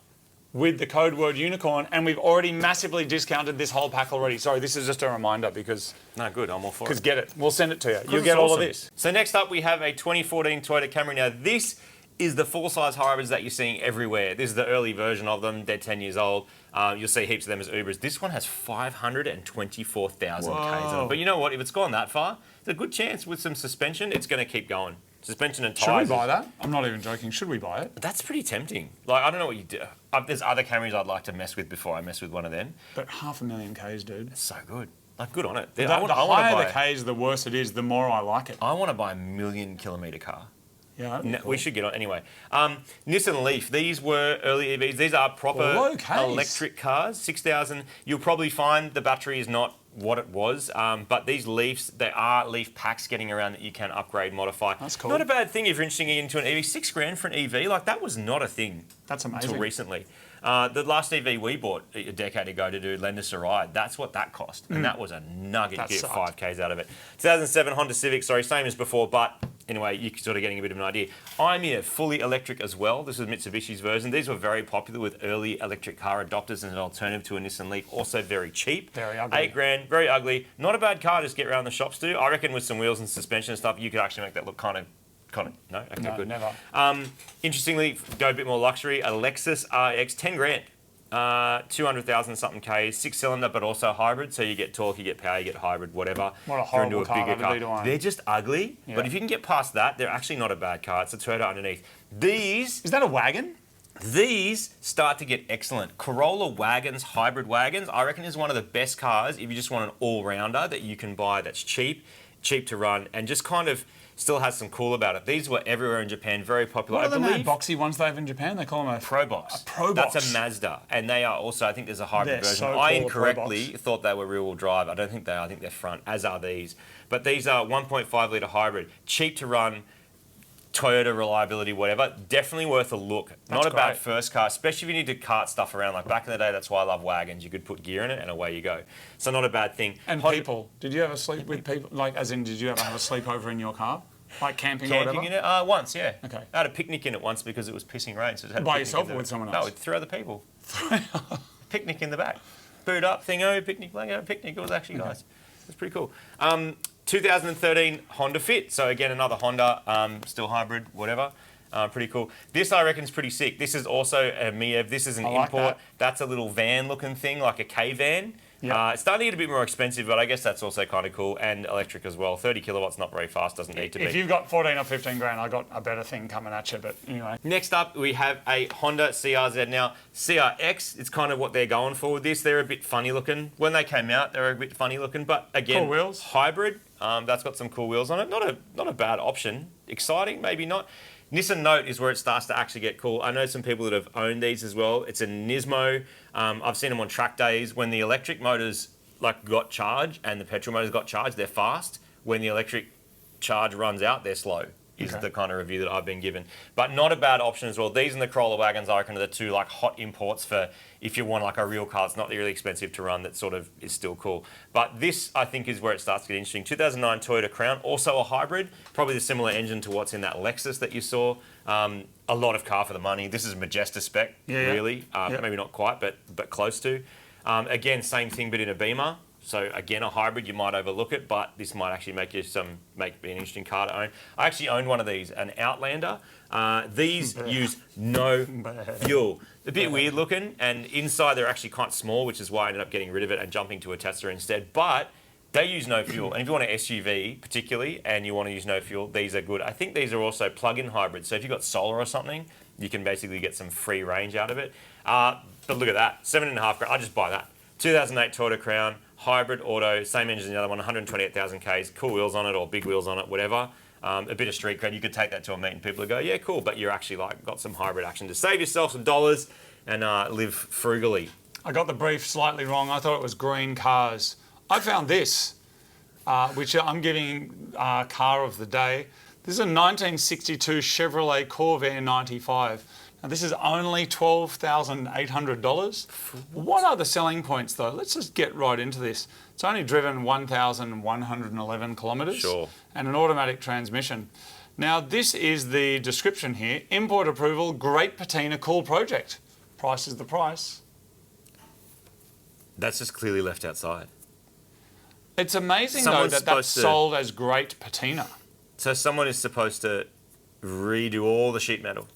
with the code word unicorn, and we've already massively discounted this whole pack already. Sorry, this is just a reminder because... No, good, I'm all for it. Because get it. We'll send it to you. You'll get all of this. So next up, we have a 2014 Toyota Camry. Now, this is the full-size hybrids that you're seeing everywhere. This is the early version of them. They're 10 years old. You'll see heaps of them as Ubers. This one has 524,000 Ks on it. But you know what? If it's gone that far, there's a good chance with some suspension, it's going to keep going. Suspension and tyres. Should we buy that? I'm not even joking. Should we buy it? That's pretty tempting. Like, I don't know what you do. There's other Camrys I'd like to mess with before I mess with one of them. But 500,000 Ks, dude. It's so good. Like, good on it. The higher the Ks, the worse it is, the more I like it. I want to buy a 1,000,000 kilometre car. Yeah, No, we should get on anyway. Nissan Leaf. These were early EVs. These are proper Low Ks. electric cars. 6,000. You'll probably find the battery is not what it was, but these Leafs, there are Leaf packs getting around that you can upgrade, modify. That's cool. Not a bad thing if you're interested into an EV. 6 grand for an EV, like that was not a thing. That's amazing. Until recently. The last EV we bought a decade ago to do lend us a ride, that's what that cost. And that was a nugget. That You get sucked. 5Ks out of it. 2007 Honda Civic, sorry, same as before, but anyway, you're sort of getting a bit of an idea. I'm here, fully electric as well. This is Mitsubishi's version. These were very popular with early electric car adopters as an alternative to a Nissan Leaf. Also very cheap. Very ugly. 8 grand, very ugly. Not a bad car to just get around the shops to. I reckon with some wheels and suspension and stuff, you could actually make that look kind of, no? Okay, No, good. never. Interestingly, go a bit more luxury, a Lexus RX, 10 grand. 200,000 something Ks, 6-cylinder, but also hybrid. So you get torque, you get power, you get hybrid, whatever. What a You're horrible into car that would be to own. They're just ugly, Yeah. but if you can get past that, they're actually not a bad car. It's a Toyota underneath. These Is that a wagon? start to get excellent. Corolla wagons, hybrid wagons, I reckon is one of the best cars if you just want an all-rounder that you can buy that's cheap to run, and just kind of still has some cool about it. These were everywhere in Japan, very popular. What are the I mad believe boxy ones they have in Japan? They call them a Probox. A Probox. That's a Mazda, and they are also, I think there's a hybrid They're version. so I cool, incorrectly Probox. thought they were rear-wheel drive. I don't think they are. I think they're front, as are these. But these are 1.5 litre hybrid, cheap to run, Toyota reliability, whatever, definitely worth a look. Not a bad great. first car, especially if you need to cart stuff around. Like back in the day, that's why I love wagons. You could put gear in it and away you go. So not a bad thing. And people, did you ever sleep with people? Like, as in, did you ever have a sleepover in your car? Like camping or whatever? Camping in it? Once, yeah. Okay. I had a picnic in it once because it was pissing rain. So it had a By picnic yourself in or the- with someone No, else? with 3 other people. Picnic in the back. Boot up, thingo, picnic blanket, picnic. It was actually nice. It was pretty cool. 2013 Honda Fit. So again, another Honda, still hybrid, whatever. Pretty cool. This I reckon is pretty sick. This is also a Miev. This is an I like import. that. That's a little van looking thing, like a K van. Yep. It's starting to get a bit more expensive, but I guess that's also kind of cool. And electric as well. 30 kilowatts, not very fast, doesn't need to be. If you've got 14 or 15 grand, I got a better thing coming at you. But anyway, Next up, we have a Honda CRZ. Now, CRX, it's kind of what they're going for with this. They're a bit funny looking. When they came out, they were a bit funny looking, but again, Cool wheels. hybrid. That's got some cool wheels on it. Not a bad option. Exciting, maybe not. Nissan Note is where it starts to actually get cool. I know some people that have owned these as well. It's a Nismo. I've seen them on track days. When the electric motors got charged and the petrol motors got charged, they're fast. When the electric charge runs out, they're slow. Is the kind of review that I've been given. But not a bad option as well. These and the Corolla wagons, I reckon, are the two hot imports for if you want a real car. It's not really expensive to run. That sort of is still cool. But this, I think, is where it starts to get interesting. 2009 Toyota Crown, also a hybrid. Probably the similar engine to what's in that Lexus that you saw. A lot of car for the money. This is Majesta spec, really. Maybe not quite, but close to. Again, same thing, but in a Beamer. So again, a hybrid, you might overlook it, but this might actually make be an interesting car to own. I actually owned one of these, an Outlander. These use no fuel. A bit weird looking, and inside they're actually quite small, which is why I ended up getting rid of it and jumping to a Tesla instead. But they use no fuel, and if you want an SUV particularly, and you want to use no fuel, these are good. I think these are also plug-in hybrids. So if you've got solar or something, you can basically get some free range out of it. But look at that, 7.5 grand. I just buy that. 2008 Toyota Crown. Hybrid auto, same engine as the other one, 128,000 Ks, cool wheels on it or big wheels on it, whatever. A bit of street cred. You could take that to a meet and people would go, yeah, cool, but you're actually got some hybrid action to save yourself some dollars and live frugally. I got the brief slightly wrong. I thought it was green cars. I found this, which I'm giving car of the day. This is a 1962 Chevrolet Corvair 95. Now, this is only $12,800. What are the selling points, though? Let's just get right into this. It's only driven 1,111 kilometres. Sure. And an automatic transmission. Now, this is the description here. Import approval, great patina, cool project. Price is the price. That's just clearly left outside. It's amazing, Someone's though, that that's supposed to- sold as great patina. So someone is supposed to redo all the sheet metal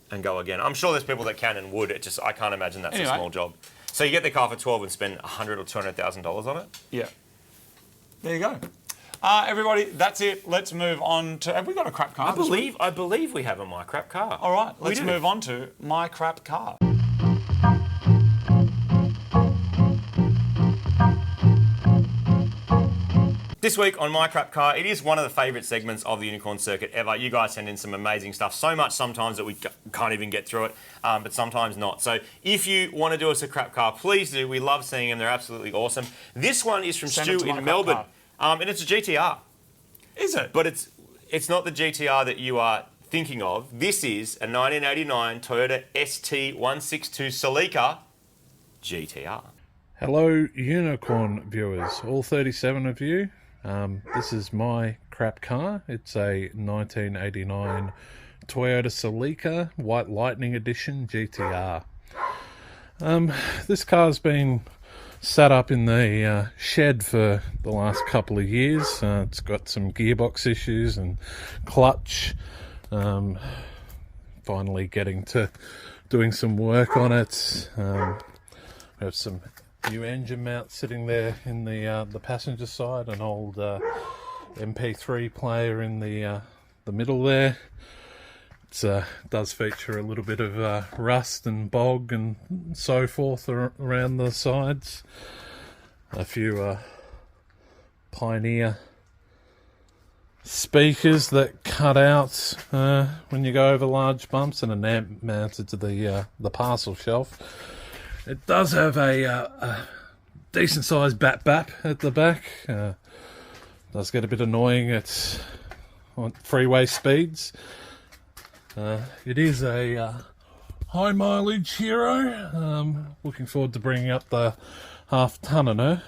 and go again. I'm sure there's people that can and would. I can't imagine that's a small job. So you get the car for 12 and spend $100,000 or $200,000 on it? Yeah. There you go. Everybody, that's it. Let's move on to... Have we got a crap car? I believe we have a My Crap car. All right, let's do. move on to my crap car. This week on My Crap Car, it is one of the favourite segments of the Unicorn Circuit ever. You guys send in some amazing stuff, so much sometimes that we can't even get through it, but sometimes not. So if you want to do us a crap car, please do. We love seeing them. They're absolutely awesome. This one is from Send it Stu to My in Crap Melbourne, Car. and it's a GTR. Is it? But it's not the GTR that you are thinking of. This is a 1989 Toyota ST162 Celica GTR. Hello, Unicorn viewers, all 37 of you. This is my crap car. It's a 1989 Toyota Celica White Lightning Edition GTR. This car's been sat up in the shed for the last couple of years. It's got some gearbox issues and clutch. Finally getting to doing some work on it. We have some new engine mount sitting there in the passenger side, an old MP3 player in the middle there. It does feature a little bit of rust and bog and so forth around the sides. A few Pioneer speakers that cut out when you go over large bumps, and an amp mounted to the parcel shelf. It does have a decent sized BAP at the back. Does get a bit annoying. on freeway speeds. It is a high mileage hero. Looking forward to bringing up the half ton on her.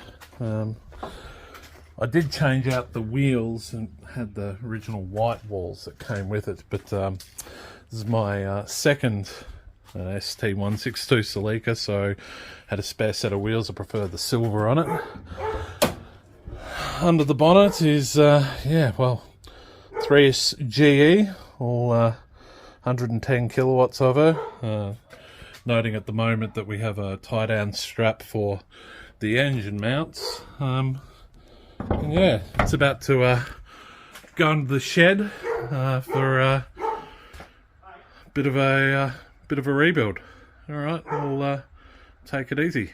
I did change out the wheels and had the original white walls that came with it, but this is my second ST162 Celica, so had a spare set of wheels. I prefer the silver on it. Under the bonnet is 3S GE, all 110 kilowatts of her. Noting at the moment that we have a tie-down strap for the engine mounts. And yeah, it's about to go into the shed for a bit of a rebuild. All right, we'll take it easy.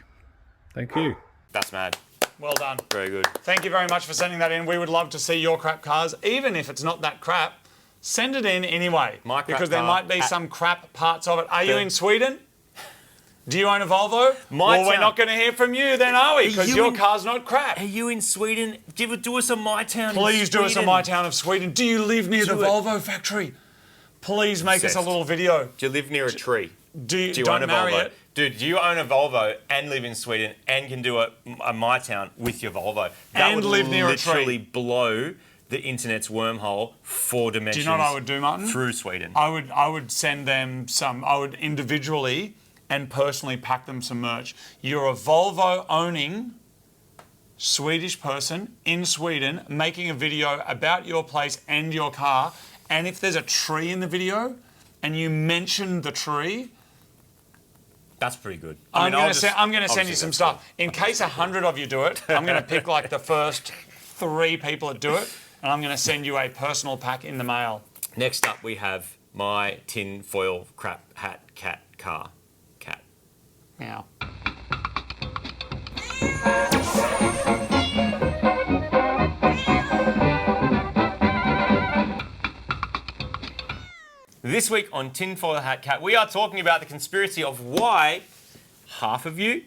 Thank you. That's mad. Well done. Very good. Thank you very much for sending that in. We would love to see your crap cars, even if it's not that crap. Send it in anyway, My crap because there car might be some crap parts of it. Are you in Sweden? Do you own a Volvo? My Well, we're town. not going to hear from you then, are we? Because you your in- car's not crap. Are you in Sweden? Do us a My Town. Please do us a My Town of Sweden. Do you live near the Do it. Volvo factory? Please make us a Obsessed. little video. Do you live near a tree? Do you own a marry Volvo? it? Dude, do you own a Volvo and live in Sweden and can do a My Town with your Volvo? That And would live near a tree. literally blow the internet's wormhole 4 dimensions. Do you know what I would do, Martin? Through Sweden. I would send them some. I would individually and personally pack them some merch. You're a Volvo owning Swedish person in Sweden making a video about your place and your car, and if there's a tree in the video and you mention the tree, That's pretty good. I'm going to send you obviously some that's stuff. In case 100 of you do it, I'm going to pick like the first 3 people that do it, and I'm going to send you a personal pack in the mail. good. Next up, we have my tin foil crap hat cat car. Cat. Meow. This week on Tinfoil Hat Cat, we are talking about the conspiracy of why half of you,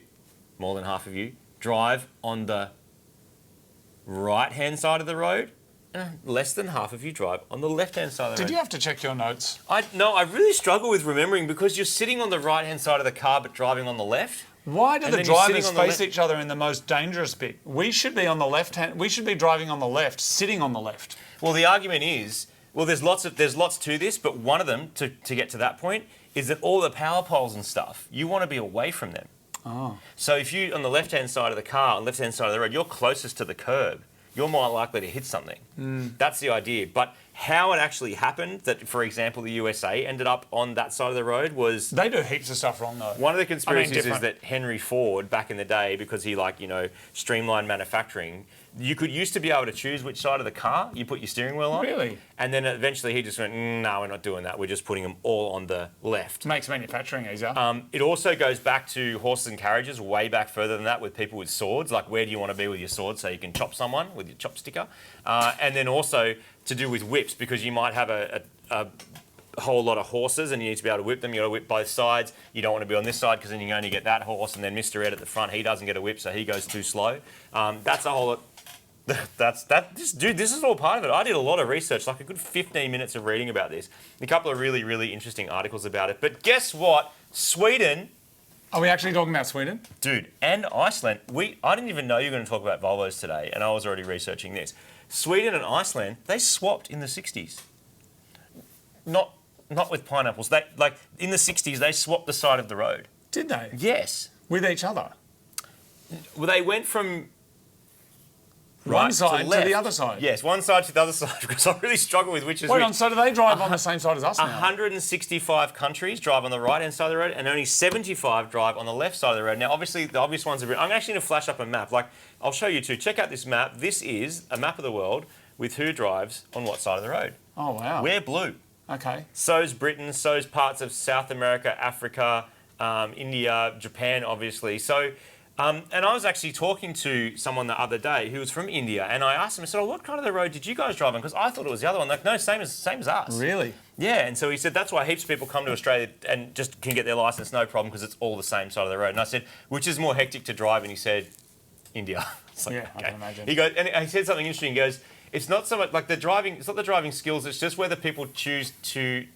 more than half of you, drive on the right-hand side of the road, and less than half of you drive on the left-hand side of the road. Did you have to check your notes? I really struggle with remembering because you're sitting on the right-hand side of the car but driving on the left. Why do And the then you're drivers sitting on the face left. each other in the most dangerous bit? We should be on the left hand. We should be driving on the left, sitting on the left. Well, the argument is, there's lots to this, but one of them, to get to that point, is that all the power poles and stuff, you want to be away from them. Oh. So if you, on the left-hand side of the car, on the left-hand side of the road, you're closest to the curb, you're more likely to hit something. That's the idea. But how it actually happened, that, for example, the USA ended up on that side of the road was... They do heaps of stuff wrong though. One of the conspiracies is different. that Henry Ford, back in the day, because he streamlined manufacturing, you used to be able to choose which side of the car you put your steering wheel on. Really? And then eventually he just went, no, we're not doing that. We're just putting them all on the left. Makes manufacturing easier. It also goes back to horses and carriages, way back further than that, with people with swords. Like, where do you want to be with your sword so you can chop someone with your chopsticker? And then also to do with whips, because you might have a whole lot of horses and you need to be able to whip them. You got to whip both sides. You don't want to be on this side because then you only get that horse, and then Mr. Ed at the front, he doesn't get a whip, so he goes too slow. That's a whole lot. This is all part of it. I did a lot of research, like a good 15 minutes of reading about this. A couple of really, really interesting articles about it. But guess what? Sweden, Are we actually talking about Sweden? dude, and Iceland. I didn't even know you were going to talk about Volvos today, and I was already researching this. Sweden and Iceland, they swapped in the 60s. Not with pineapples. In the 60s, they swapped the side of the road. Did they? Yes. With each other? Well, they went from One right side to left. the other side? Yes, one side to the other side, because I really struggle with which is Wait which. on, so do they drive on the same side as us now? 165 countries drive on the right-hand side of the road, and only 75 drive on the left side of the road. Now, obviously, the obvious ones are... I'm actually going to flash up a map. I'll show you too. Check out this map. This is a map of the world with who drives on what side of the road. Oh, wow. We're blue. Okay. So's Britain, so's parts of South America, Africa, India, Japan, obviously. So... and I was actually talking to someone the other day who was from India, and I asked him, I said, what kind of the road did you guys drive on? Because I thought it was the other one. Like, no, same as us. Really? Yeah, and so he said that's why heaps of people come to Australia and just can get their licence, no problem, because it's all the same side of the road. And I said, which is more hectic to drive? And he said, India. It's like, Yeah, I can imagine. He goes, and he said something interesting. He goes, it's not so much like the driving. It's not the driving skills. It's just whether people choose to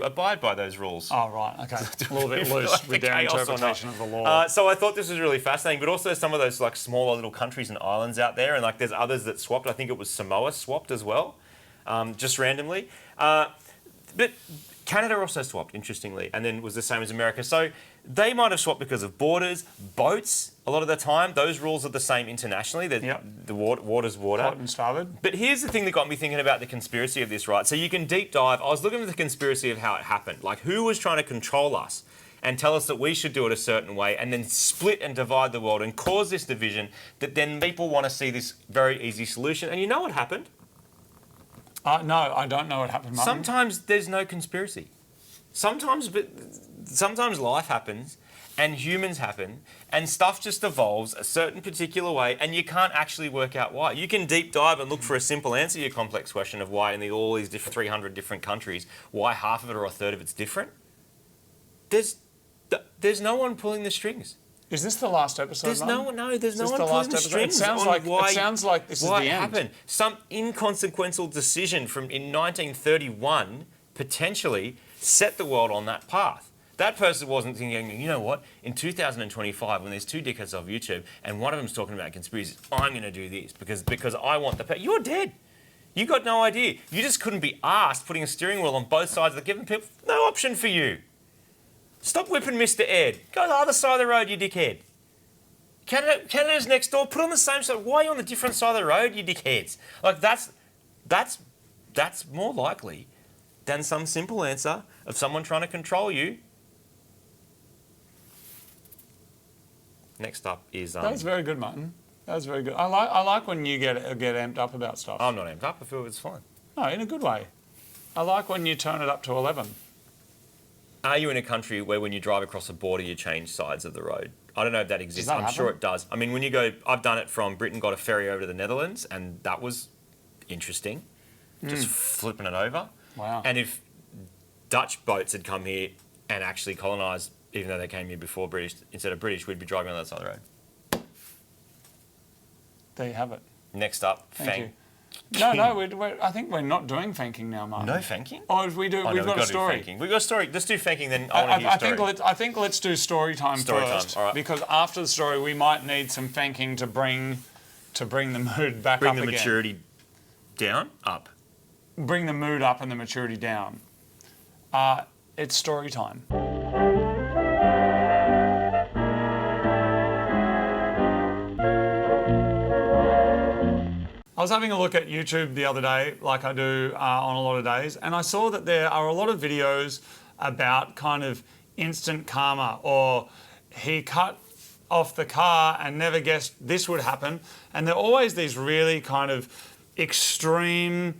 abide by those rules. Oh, right, okay. A little bit loose Like with their chaos or not. interpretation of the law. So I thought this was really fascinating, but also some of those like smaller little countries and islands out there, and like there's others that swapped. I think it was Samoa swapped as well, just randomly. But Canada also swapped, interestingly, and then was the same as America. So they might have swapped because of borders, boats. A lot of the time, those rules are the same internationally. Yep. The water's water. Hot and starboard. But here's the thing that got me thinking about the conspiracy of this, right? So you can deep dive. I was looking at the conspiracy of how it happened. Like, who was trying to control us and tell us that we should do it a certain way and then split and divide the world and cause this division that then people want to see this very easy solution. And you know what happened? No, I don't know what happened, Martin. Sometimes there's no conspiracy. Sometimes life happens and humans happen and stuff just evolves a certain particular way and you can't actually work out why. You can deep dive and look for a simple answer to your complex question of why in all these 300 different countries, why half of it or a third of it's different. There's no one pulling the strings. Is this the last episode? There's no one pulling the strings. It sounds like this is the why it end. happened. Some inconsequential decision in 1931 potentially set the world on that path. That person wasn't thinking, you know what, in 2025, when there's two dickheads of YouTube and one of them's talking about conspiracies, I'm going to do this because I want the power. You're dead. You got no idea. You just couldn't be asked putting a steering wheel on both sides of the given people. No option for you. Stop whipping Mr. Ed. Go to the other side of the road, you dickhead. Canada's next door. Put on the same side. Why are you on the different side of the road, you dickheads? Like that's more likely than some simple answer of someone trying to control you. Next up is... That was very good, Martin. That was very good. I like when you get amped up about stuff. I'm not amped up. I feel it's fine. No, in a good way. I like when you turn it up to 11. Are you in a country where when you drive across a border you change sides of the road? I don't know if that exists. I'm sure it does. I mean, when you go... I've done it from Britain, got a ferry over to the Netherlands, and that was interesting. Just flipping it over. Wow. And if Dutch boats had come here and actually colonised, even though they came here before British, instead of British, we'd be driving on the other side of the road. There you have it. Next up, Thank you. No, I think we're not doing fanking now, Martin. No fanking? Oh, if we do, we've got a story. We've got a story. Let's do fanking, then I want to hear a story. I think let's do story time first. All right. Because after the story, we might need some fanking to bring the mood back up again. Bring the maturity down? Up. Bring the mood up and the maturity down. It's story time. I was having a look at YouTube the other day, like I do on a lot of days, and I saw that there are a lot of videos about kind of instant karma, or he cut off the car and never guessed this would happen. And there are always these really kind of extreme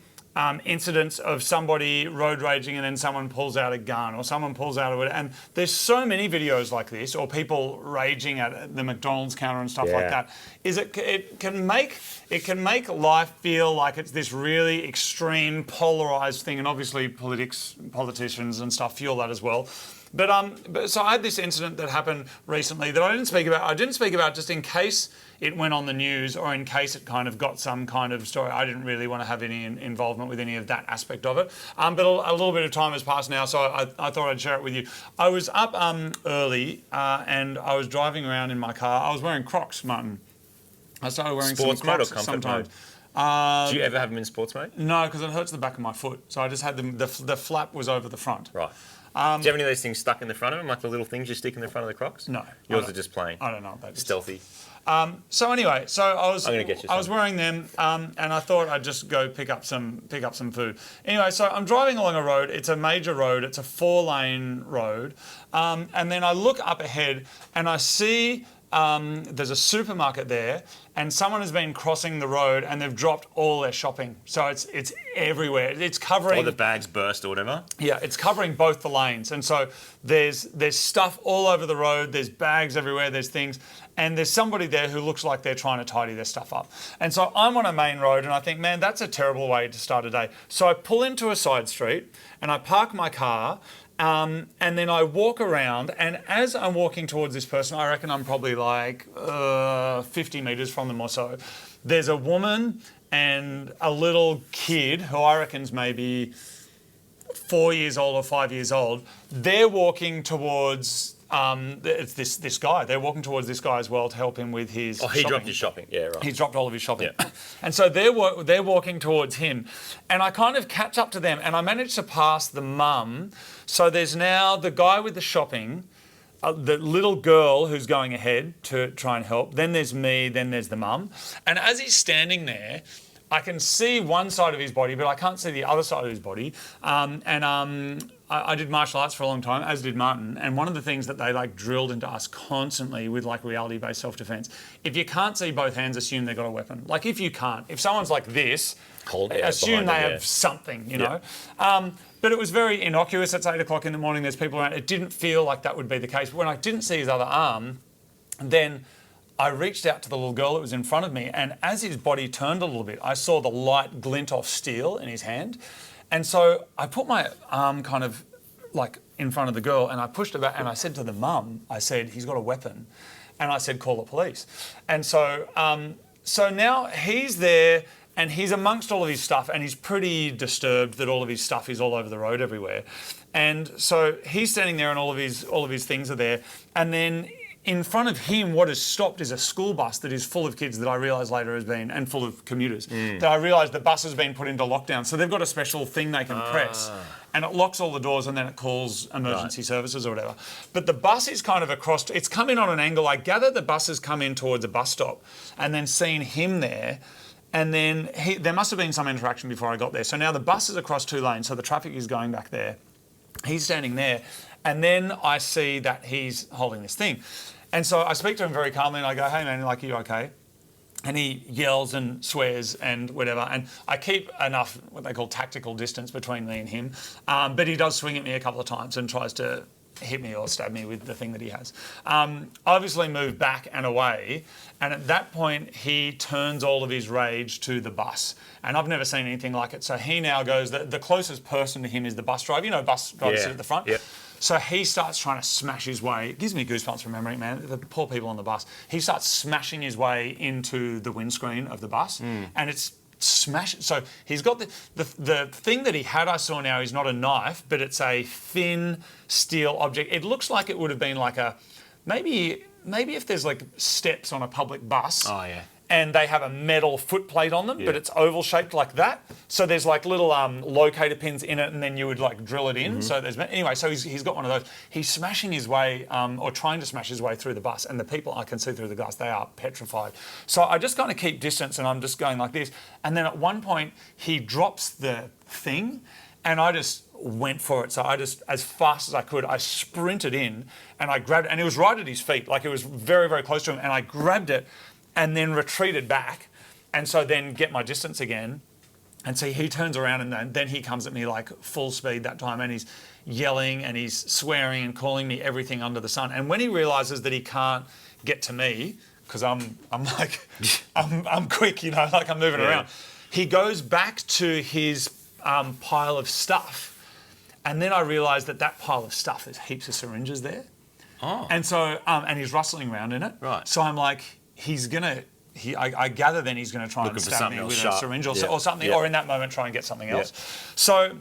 incidents of somebody road raging and then someone pulls out a gun or someone pulls out a... And there's so many videos like this, or people raging at the McDonald's counter and stuff like that. It can make life feel like it's this really extreme, polarised thing, and obviously politicians and stuff fuel that as well. But so I had this incident that happened recently that I didn't speak about. I didn't speak about just in case it went on the news or in case it kind of got some kind of story. I didn't really want to have any involvement with any of that aspect of it. But a little bit of time has passed now, so I thought I'd share it with you. I was up early and I was driving around in my car. I was wearing Crocs, Martin. I started wearing sports some Crocs mode or comfort sometimes. Mode? Do you ever have them in sports mode? No, because it hurts the back of my foot. So I just had them. The flap was over the front. Right. Do you have any of those things stuck in the front of them, like the little things you stick in the front of the Crocs? No. Yours are just plain. I don't know what that is. Stealthy. So anyway, I was wearing them, and I thought I'd just go pick up some food. Anyway, so I'm driving along a road. It's a major road. It's a 4-lane road, and then I look up ahead and I see there's a supermarket there, and someone has been crossing the road and they've dropped all their shopping. So it's everywhere. It's covering... Or the bags burst or whatever. Yeah, it's covering both the lanes. And so there's stuff all over the road. There's bags everywhere. There's things. And there's somebody there who looks like they're trying to tidy their stuff up. And so I'm on a main road and I think, man, that's a terrible way to start a day. So I pull into a side street and I park my car. And then I walk around, and as I'm walking towards this person, I reckon I'm probably like 50 metres from them or so, there's a woman and a little kid who I reckon's maybe 4 years old or 5 years old. They're walking towards it's this guy. They're walking towards this guy as well to help him with his. Oh, he shopping. dropped his shopping. Yeah, right. He's dropped all of his shopping. Yeah. And so they're walking towards him. And I kind of catch up to them and I manage to pass the mum. So there's now the guy with the shopping, the little girl who's going ahead to try and help. Then there's me, then there's the mum. And as he's standing there, I can see one side of his body, but I can't see the other side of his body. I did martial arts for a long time, as did Martin. And one of the things that they like drilled into us constantly with like reality-based self-defense, if you can't see both hands, assume they've got a weapon. Like if you can't, if someone's like this, assume they have something, you know. But it was very innocuous. It's 8 o'clock in the morning. There's people around. It didn't feel like that would be the case. But when I didn't see his other arm, then I reached out to the little girl that was in front of me, and as his body turned a little bit, I saw the light glint off steel in his hand. And so I put my arm kind of like in front of the girl and I pushed her back and I said to the mum, I said, he's got a weapon. And I said, call the police. And so, so now he's there and he's amongst all of his stuff and he's pretty disturbed that all of his stuff is all over the road everywhere. And so he's standing there and all of his things are there. And then in front of him, what has stopped is a school bus that is full of kids that I realised later has been, and full of commuters, that I realised the bus has been put into lockdown. So they've got a special thing they can press and it locks all the doors and then it calls emergency services or whatever. But the bus is kind of across, it's come in on an angle. I gather the bus has come in towards a bus stop and then seen him there. And then there must have been some interaction before I got there. So now the bus is across 2 lanes, so the traffic is going back there. He's standing there. And then I see that he's holding this thing. And so I speak to him very calmly and I go, hey man, like, are you okay? And he yells and swears and whatever. And I keep enough, what they call tactical distance between me and him. But he does swing at me a couple of times and tries to hit me or stab me with the thing that he has. Obviously moved back and away. And at that point, he turns all of his rage to the bus. And I've never seen anything like it. So he now goes, the closest person to him is the bus driver. You know, bus drivers sit at the front. Yep. So he starts trying to smash his way. It gives me goosebumps remembering it, man. The poor people on the bus. He starts smashing his way into the windscreen of the bus, and it's smashed. So he's got the thing that he had. I saw now is not a knife, but it's a thin steel object. It looks like it would have been like a maybe if there's like steps on a public bus. Oh yeah. And they have a metal foot plate on them, but it's oval shaped like that. So there's like little locator pins in it, and then you would like drill it in. So there's anyway. So he's got one of those. He's smashing his way, or trying to smash his way through the bus, and the people I can see through the glass, they are petrified. So I just kind of keep distance, and I'm just going like this. And then at one point he drops the thing, and I just went for it. So I just, as fast as I could, I sprinted in, and I grabbed it, and it was right at his feet, like it was very, very close to him, and I grabbed it. And then retreated back, and so then get my distance again, and see he turns around and then he comes at me like full speed that time, and he's yelling and he's swearing and calling me everything under the sun. And when he realises that he can't get to me because I'm like I'm quick, you know, like I'm moving around, he goes back to his pile of stuff, and then I realise that pile of stuff, there's heaps of syringes there, and so and he's rustling around in it. Right. So I'm like, I gather then he's going to try and stab me with a syringe or something, or in that moment try and get something else. So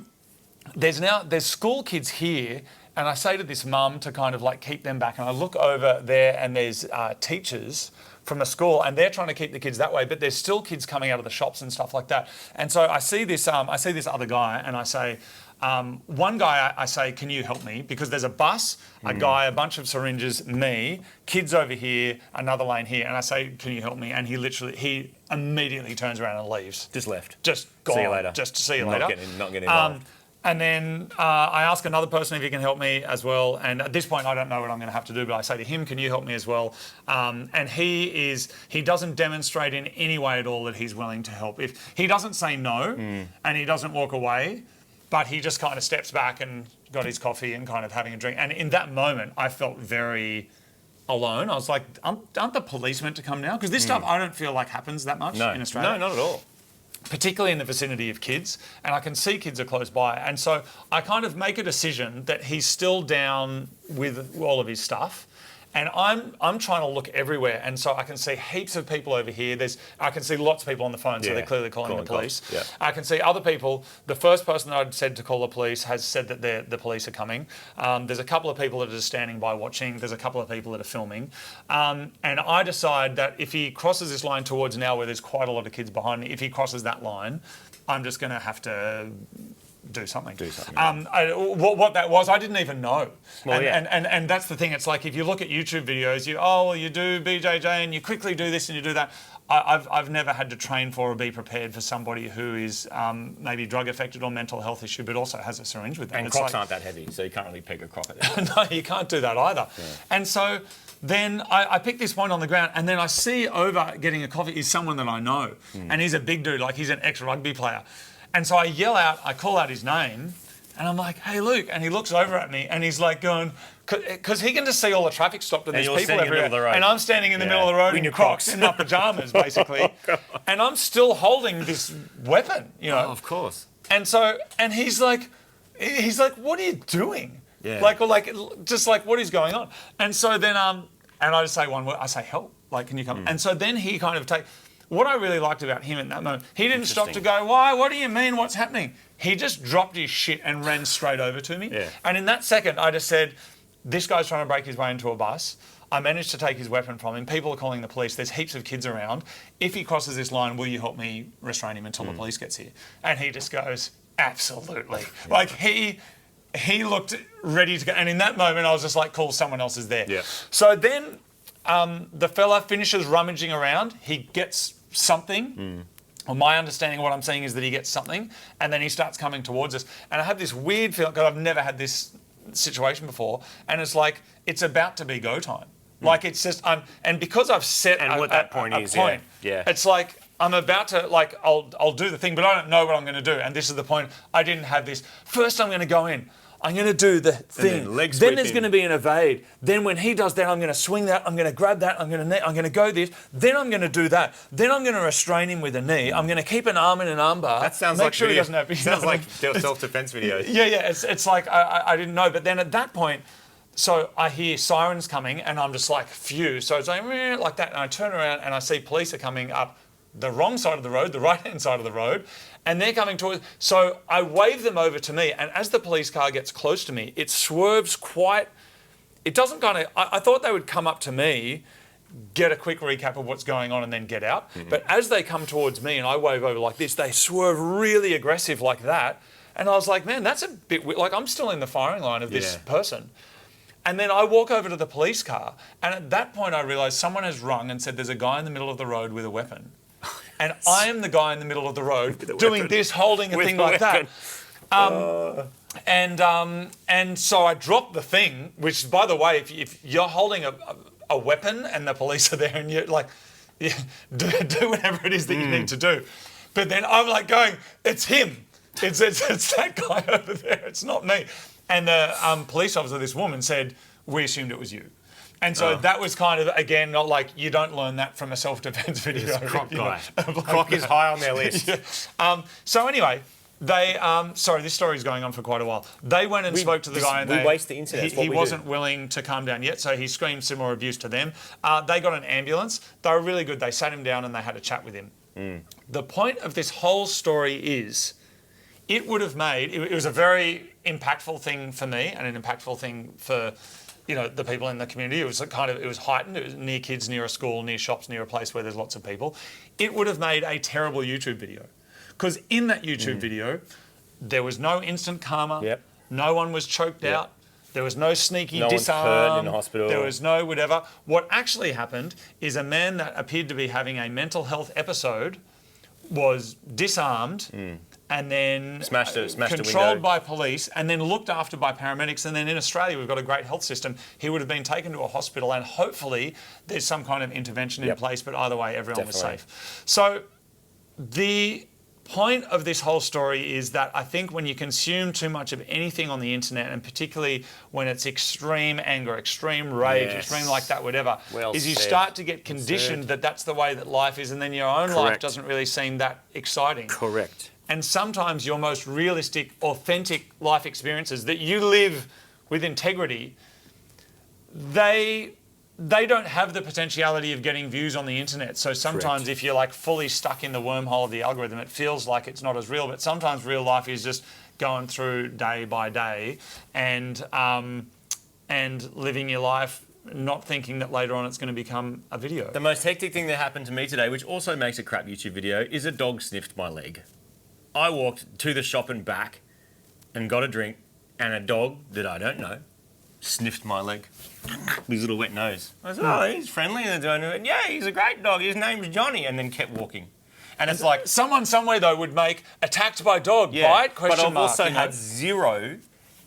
there's school kids here, and I say to this mum to kind of like keep them back, and I look over there and there's teachers from the school, and they're trying to keep the kids that way, but there's still kids coming out of the shops and stuff like that. And so I see this other guy, and I say, one guy, I say, can you help me? Because there's a bus, a guy, a bunch of syringes, me, kids over here, another lane here. And I say, can you help me? And he immediately turns around and leaves. Just left. Just gone. See you later. Just to see you later. Not getting involved. And then I ask another person if he can help me as well. And at this point, I don't know what I'm going to have to do, but I say to him, can you help me as well? And he doesn't demonstrate in any way at all that he's willing to help. If he doesn't say no and he doesn't walk away, but he just kind of steps back and got his coffee and kind of having a drink. And in that moment, I felt very alone. I was like, aren't the police meant to come now? Because this stuff I don't feel like happens that much in Australia. No, not at all. Particularly in the vicinity of kids. And I can see kids are close by. And so I kind of make a decision that he's still down with all of his stuff. And I'm trying to look everywhere, and so I can see heaps of people over here. I can see lots of people on the phone, so they're clearly calling the police. Yeah. I can see other people. The first person that I'd said to call the police has said that the police are coming. There's a couple of people that are just standing by watching. There's a couple of people that are filming. And I decide that if he crosses this line towards now where there's quite a lot of kids behind me, if he crosses that line, I'm just going to have to do something. What that was, I didn't even know. Well, and that's the thing. It's like if you look at YouTube videos, you do BJJ and you quickly do this and you do that. I've never had to train for or be prepared for somebody who is maybe drug affected or mental health issue, but also has a syringe with them. And crocs aren't that heavy, so you can't really peg a croc at them. No, you can't do that either. Yeah. And so then I pick this point on the ground, and then I see over getting a coffee is someone that I know, and he's a big dude, like he's an ex-rugby player. And so I yell out, I call out his name, and I'm like, "Hey, Luke," and he looks over at me, and he's like going, because he can just see all the traffic stopped and there's people everywhere, and I'm standing in the middle of the road in Crocs, in my pajamas, basically, and I'm still holding this weapon, you know. Oh, of course. And so, and he's like, "What are you doing?" Yeah. Just like, what is going on? And so then, and I just say one word, I say, "Help!" Like, can you come? And so then he kind of what I really liked about him in that moment, he didn't stop to go, "Why? What do you mean? What's happening?" He just dropped his shit and ran straight over to me. Yeah. And in that second, I just said, "This guy's trying to break his way into a bus." I managed to take his weapon from him. People are calling the police. There's heaps of kids around. If he crosses this line, will you help me restrain him until the police gets here? And he just goes, "Absolutely." Yeah. Like he looked ready to go. And in that moment, I was just like, "Cool, someone else is there." Yeah. So then the fella finishes rummaging around. He gets something. Well, my understanding of what I'm saying is that he gets something, and then he starts coming towards us. And I have this weird feeling, because I've never had this situation before, and it's like, it's about to be go time. Like, it's just, and because I've set a point, it's like, I'm about to, like, I'll do the thing, but I don't know what I'm going to do. And this is the point. I didn't have this. First, I'm going to go in. I'm going to do the thing. Then there's going to be an evade. Then when he does that, I'm going to swing that. I'm going to grab that. I'm going to go this. Then I'm going to do that. Then I'm going to restrain him with a knee. I'm going to keep an arm in an armbar. That sounds make like sure he doesn't have. Sounds like self-defense videos. Yeah. It's like I didn't know. But then at that point, so I hear sirens coming, and I'm just like, phew. So it's like that, and I turn around and I see police are coming up the wrong side of the road, the right-hand side of the road, and they're coming towards. So I wave them over to me, and as the police car gets close to me, it swerves quite. It doesn't kind of. I thought they would come up to me, get a quick recap of what's going on, and then get out. But as they come towards me, and I wave over like this, they swerve really aggressive like that, and I was like, man, that's a bit weird. Like, I'm still in the firing line of this person. And then I walk over to the police car, and at that point I realise someone has rung and said there's a guy in the middle of the road with a weapon. And I am the guy in the middle of the road doing this, holding a thing like that. And so I dropped the thing, which, by the way, if you're holding a weapon and the police are there and you're like, do whatever it is that you need to do. But then I'm like going, it's him. It's that guy over there. It's not me. And the police officer, this woman, said, "We assumed it was you." And so that was kind of, again, not like, you don't learn that from a self-defense video. It's Croc guy. Croc is high on their list. So anyway, they, sorry, this story is going on for quite a while. They went and spoke to the guy. And we waste the internet. He wasn't willing to calm down yet, so he screamed similar abuse to them. They got an ambulance. They were really good. They sat him down and they had a chat with him. The point of this whole story is, it would have made, it was a very impactful thing for me and an impactful thing for, the people in the community. It was it was heightened. It was near kids, near a school, near shops, near a place where there's lots of people. It would have made a terrible YouTube video. Because in that YouTube video, there was no instant karma. Yep. No one was choked out. There was no sneaky no disarm. one's hurt in the hospital. There was no whatever. What actually happened is a man that appeared to be having a mental health episode was disarmed and then smashed a controlled window by police and then looked after by paramedics. And then in Australia, we've got a great health system. He would have been taken to a hospital and hopefully there's some kind of intervention in place. But either way, everyone was safe. So the point of this whole story is that I think when you consume too much of anything on the internet, and particularly when it's extreme anger, extreme rage, extreme like that, whatever, you start to get conditioned that that's the way that life is, and then your own life doesn't really seem that exciting. Correct. And sometimes your most realistic, authentic life experiences that you live with integrity, they they don't have the potentiality of getting views on the internet. So sometimes Correct. if you're like fully stuck in the wormhole of the algorithm, it feels like it's not as real. But sometimes real life is just going through day by day and living your life, not thinking that later on it's going to become a video. The most hectic thing that happened to me today, which also makes a crap YouTube video, is a dog sniffed my leg. I walked to the shop and back and got a drink, and a dog that I don't know sniffed my leg. His little wet nose. I said, oh, he's friendly. And I went, yeah, he's a great dog. His name's Johnny. And then kept walking. And it's like... Someone somewhere, though, would make attacked by dog, bite, but I've mark, also you know? had zero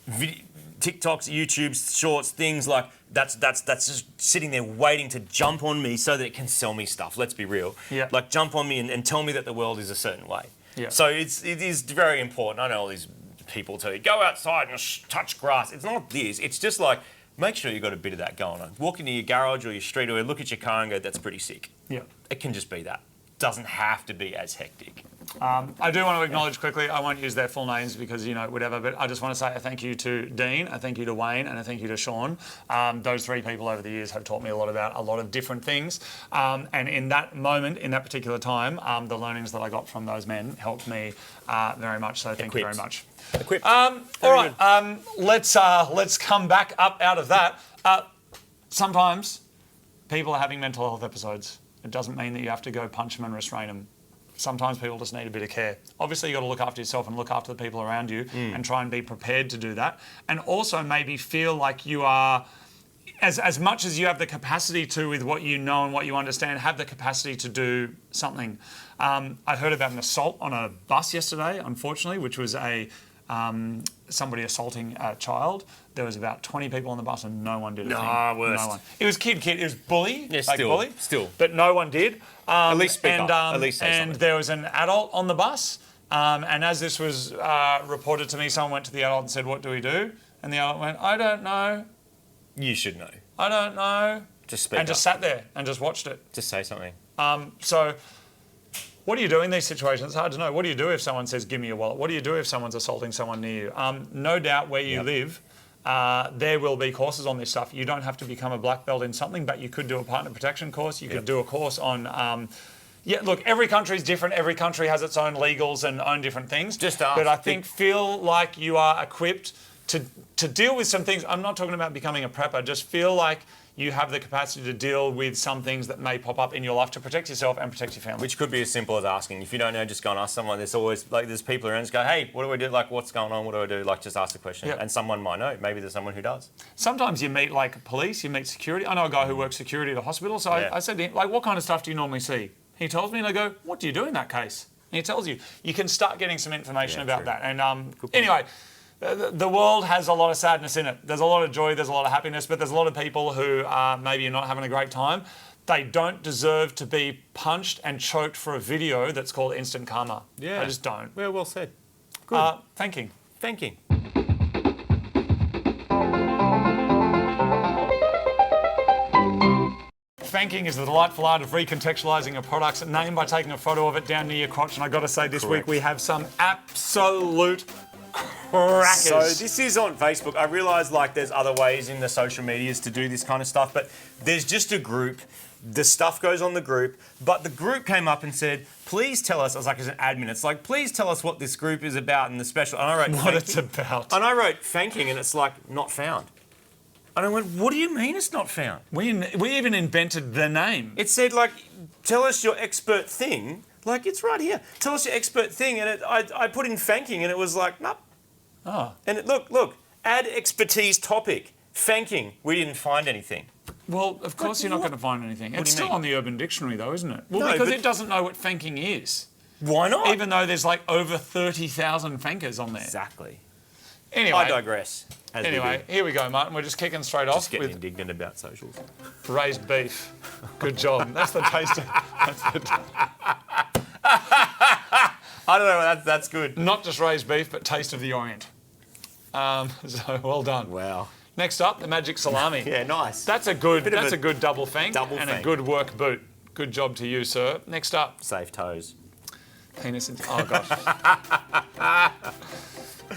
TikToks, YouTubes, shorts, things like that's just sitting there waiting to jump on me so that it can sell me stuff. Let's be real. Yeah. Like jump on me and tell me that the world is a certain way. Yeah. So it is very important. I know all these people tell you, go outside and touch grass. It's not this. It's just like, make sure you've got a bit of that going on. Walk into your garage or your street or look at your car and go, that's pretty sick. Yeah. It can just be that. Doesn't have to be as hectic. I do want to acknowledge quickly, I won't use their full names because, you know, whatever, but I just want to say a thank you to Dean, a thank you to Wayne, and a thank you to Sean. Those three people over the years have taught me a lot about a lot of different things. And in that moment, in that particular time, the learnings that I got from those men helped me very much. So thank you very much. Equipped. All right, let's come back up out of that. Sometimes people are having mental health episodes. It doesn't mean that you have to go punch them and restrain them. Sometimes people just need a bit of care. Obviously, you've got to look after yourself and look after the people around you and try and be prepared to do that. And also maybe feel like you are, as much as you have the capacity to with what you know and what you understand, have the capacity to do something. I heard about an assault on a bus yesterday, unfortunately, which was somebody assaulting a child. There was about 20 people on the bus and no one did a thing. Worst. No one. It was kid. It was bully. Yeah, like bully. still. But no one did. At least speak up. At least say and something. there was an adult on the bus. And as this was reported to me, someone went to the adult and said, "What do we do?" And the adult went, "I don't know. You should know. I don't know." Just speak and up. just sat there and just watched it. Just say something. So what do you do in these situations? It's hard to know. What do you do if someone says, "Give me your wallet"? What do you do if someone's assaulting someone near you? No doubt where you live, there will be courses on this stuff. You don't have to become a black belt in something, but you could do a partner protection course. You could do a course on... look, every country is different. Every country has its own legals and own different things. Just ask. But I think feel like you are equipped to deal with some things. I'm not talking about becoming a prepper. Just feel like you have the capacity to deal with some things that may pop up in your life to protect yourself and protect your family. Which could be as simple as asking. If you don't know, just go and ask someone. There's always, like, there's people around just go, hey, what do I do? Like, what's going on? What do I do? Like, just ask the question. Yeah. And someone might know. Maybe there's someone who does. Sometimes you meet like police, you meet security. I know a guy who works security at a hospital. So I said to him, like, what kind of stuff do you normally see? He tells me and I go, what do you do in that case? And he tells you. You can start getting some information about that. And anyway, the world has a lot of sadness in it. There's a lot of joy, there's a lot of happiness, but there's a lot of people who maybe are not having a great time. They don't deserve to be punched and choked for a video that's called instant karma. Yeah. They just don't. Well said. Good. Fanking. Fanking. Fanking is the delightful art of recontextualising a product's name by taking a photo of it down near your crotch. And I got to say, this week we have some absolute crackers. So this is on Facebook. I realise like there's other ways in the social medias to do this kind of stuff, but there's just a group. The stuff goes on the group, but the group came up and said, please tell us, I was like, as an admin, it's like, please tell us what this group is about and the special. And I wrote, what it's about. And I wrote Fanking and it's like, not found. And I went, what do you mean it's not found? We even invented the name. It said like, tell us your expert thing. Like, it's right here. Tell us your expert thing. And I put in Fanking and it was like, nope. Oh. And look, add expertise topic, Fanking. We didn't find anything. Well, of course you're not going to find anything. It's still on the Urban Dictionary though, isn't it? Well, No, because but- it doesn't know what fanking is. Why not? Even though there's like over 30,000 fankers on there. Exactly. Anyway, I digress. As we Anyway, do. here we go, Martin. We're just kicking straight off Just getting with indignant about socials. raised beef. Good job. That's the taste of... I don't know, that's good. Not just raised beef, but taste of the Orient. So well done. Wow. Next up, the magic salami. Yeah, nice. That's a good Bit of that's a a good double fank double and a fank. good work boot. Good job to you, sir. Next up, Safe toes. penis and... Oh, gosh.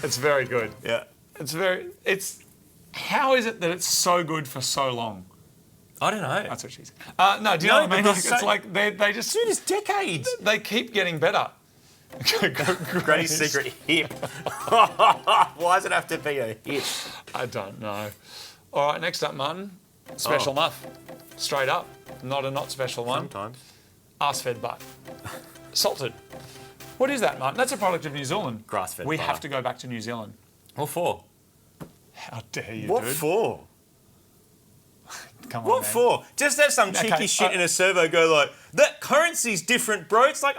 It's very good. Yeah. How is it that it's so good for so long? I don't know. That's what she said. No, do you know what I mean? but Like, they're it's so- like they just Dude, it's decades. they keep getting better. Granny's secret hip. Why does it have to be a hip? I don't know. All right, next up, Martin. Special muff. Straight up. Not a not special one. Sometimes. Arse-fed butt. Salted. What is that, Martin? That's a product of New Zealand. Grass-fed We butter. have to go back to New Zealand. What for? How dare you, What dude? for? Come on, What man. for? Just have some cheeky Okay, shit in a servo go like, that currency's different, bro. It's like,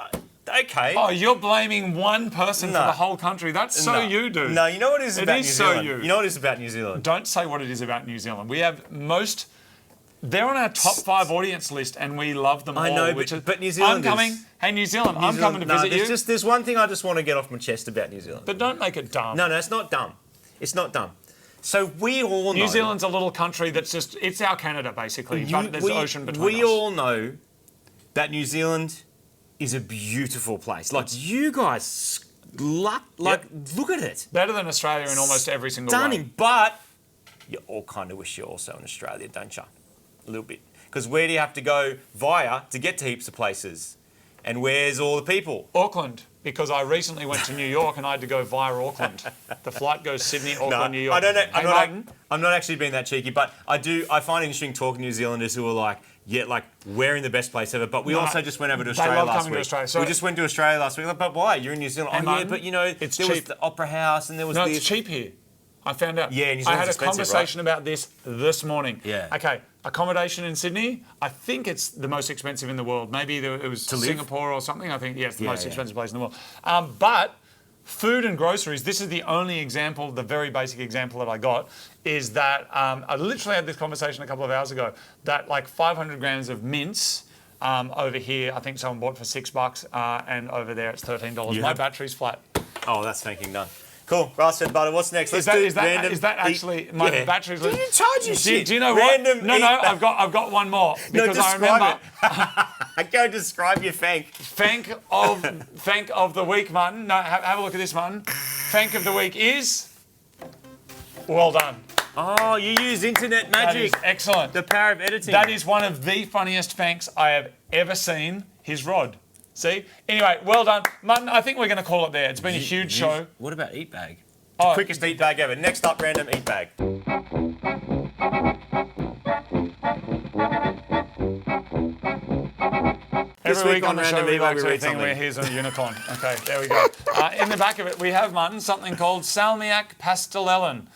okay. Oh, you're blaming one person for No. the whole country. That's so No. you, dude. No, you know what it is It about is New so Zealand? you. You know what it is about New Zealand? Don't say what it is about New Zealand. We have most... They're on our top 5 audience list, and we love them I all. know, which but New Zealand I'm coming. is- Hey, New Zealand, I'm coming to visit you. There's one thing I just want to get off my chest about New Zealand. But don't make it dumb. No, it's not dumb. It's not dumb. So we all know... New Zealand's a little country that's just... It's our Canada, basically, but there's ocean between us. We all know that New Zealand is a beautiful place. Like, you guys... Look at it. Better than Australia in almost every single way. Stunning, but you all kind of wish you're also in Australia, don't you? A little bit. Because where do you have to go via to get to heaps of places? And where's all the people? Auckland, because I recently went to New York and I had to go via Auckland. The flight goes Sydney, Auckland, New York. I don't know. Hey, Martin, I'm not actually being that cheeky, but I find it interesting talking to New Zealanders who are like, yeah, like we're in the best place ever. But we No, also just went over to they Australia love last coming to week. Australia. So- We just went to Australia last week. Like, but why? You're in New Zealand. Hey, Oh yeah, Martin, but you know, it's there was cheap. the Opera House and there was No, this. it's cheap here. I found out. Yeah, New I had Zealand's a expensive, conversation about this morning. Yeah. Okay, accommodation in Sydney, I think it's the most expensive in the world. Maybe it was live? Singapore or something. I think, yeah, it's the Yeah, most yeah. expensive place in the world. But food and groceries, this is the only example, the very basic example that I got, is that I literally had this conversation a couple of hours ago, that like 500 grams of mince over here, I think someone bought for $6, and over there it's $13. You My have- battery's flat. Oh, that's thinking done. Cool. Grass-fed butter. What's next? Is Let's do that random. actually my battery's? Do you charge your shit? Do you know Random what? No, eat I've ba- got one more No, because I describe remember it. Go describe your fank. Fank of the week, Martin. No, have a look at this, Martin. Fank of the week is well done. Oh, you use internet That is magic. excellent. The power of editing. That is one of the funniest fanks I have ever seen. His rod. See? Anyway, well done, Martin. I think we're going to call it there. It's been a huge show. What about eat bag? Oh, Quickest eat bag ever. Next up, random eat bag. This Every week week on the show, Random we Eat like Bag, to we read think where something. here's a unicorn. Okay, there we go. In the back of it, we have, Martin, something called Salmiak Pastellellen.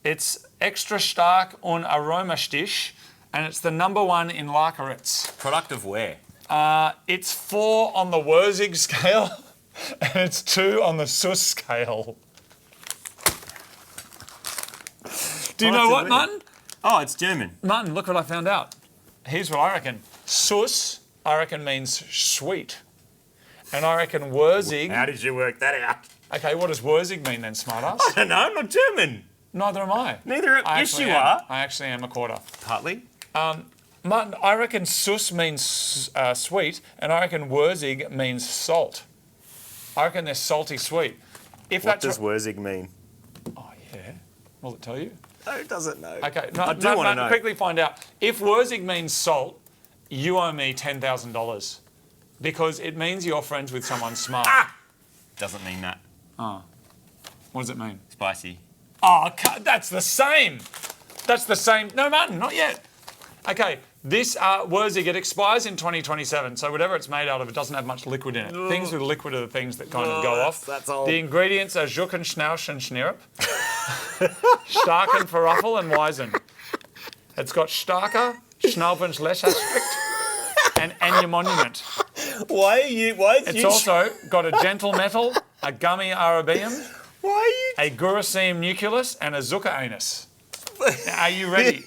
It's extra stark und aromatisch, and it's the #1 in Lakeritz. Product of where? It's 4 on the Wurzig scale, and it's 2 on the Suss scale. Do you know what, Martin? Oh, it's German. Martin, look what I found out. Here's what I reckon. Suss, I reckon, means sweet. And I reckon Wurzig... How did you work that out? Okay, what does Wurzig mean then, smartass? I don't know. I'm not German. Neither am I. Neither. I Yes, actually you am. are. I actually am a quarter. Partly. Martin, I reckon Suss means sweet, and I reckon Wurzig means salt. I reckon they're salty sweet. If What that's does Wurzig mean? Oh, yeah. Will it tell you? No, it doesn't know. Okay, I do want to know. quickly find out. If Wurzig means salt, you owe me $10,000 because it means you're friends with someone smart. Doesn't mean that. What does it mean? Spicy. Oh, that's the same. That's the same. No, Martin, not yet. Okay, this Wurzig, it expires in 2027, so whatever it's made out of, it doesn't have much liquid in it. Things with liquid are the things that kind of go off. That's old. The ingredients are Jucken, Schnausch and Schnirp, Starken, Verraffel and Weisen. It's got Starker, Schnaubenslächerstrikt and Anya Monument. Why are you? Why is It's you? also got a gentle metal, a gummy arabium, Why are you? a guraceum nucleus and a zucca anus. Are you ready?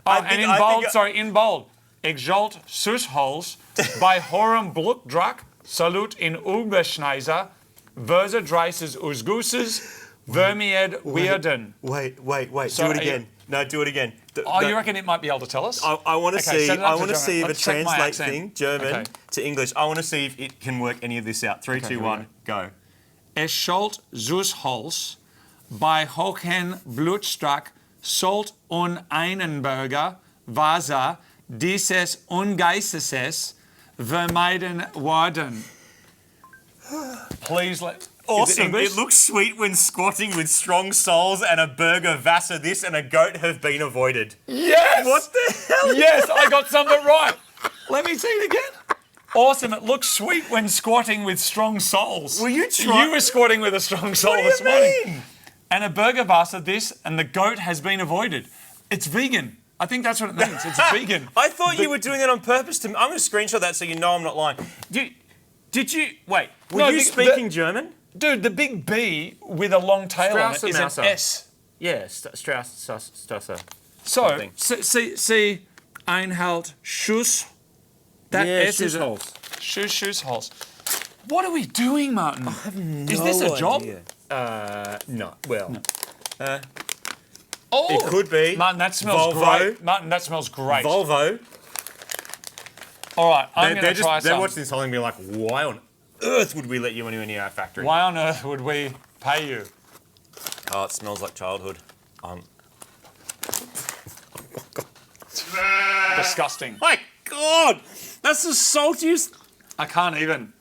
I And think- in I bold, think- in bold. Exalt Sushols bei Horum Blutdrack, Salut in Uberschneiser, Verse Dreises Usguses, Vermied Weirden. Wait. So do it are you- again. No, do it again. Oh, you reckon it might be able to tell us? I want to Okay, see. set it up I to want to German. see if it Let's check my translates accent. thing German Okay. to English. I want to see if it can work any of this out. 3, here 2, we 1, go. Exalt Sushols bei Hohen Blutdrack, Salt und Einenberger, Vasa, dieses Ungeises vermeiden worden. Please let... Awesome. It looks sweet when squatting with strong soles, and a burger Wasser this and a goat have been avoided. Yes! What the hell? Yes, I got something right. Let me see it again. Awesome. It looks sweet when squatting with strong soles. Will you try? You were squatting with a strong sole What do this you morning. mean? And a burger Wasser this and the goat has been avoided. It's vegan. I think that's what it means. It's vegan. I thought you were doing that on purpose. I'm going to screenshot that so you know I'm not lying. Did you... Wait, were you speaking German? Dude, the big B with a long tail on it is an Strasser. S. Yeah, Strasser. So, see, Einhalt, Schuss. That S is Schussholz. What are we doing, Martin? Is this a job? No. Well, no. Oh, It could be. Martin, that smells Volvo. great. Martin, that smells great. Volvo. All right, I'm going to try They're some. watching this whole thing and be like, why on earth would we let you into our factory? Why on earth would we pay you? Oh, it smells like childhood. Disgusting. My God! That's the saltiest... I can't even.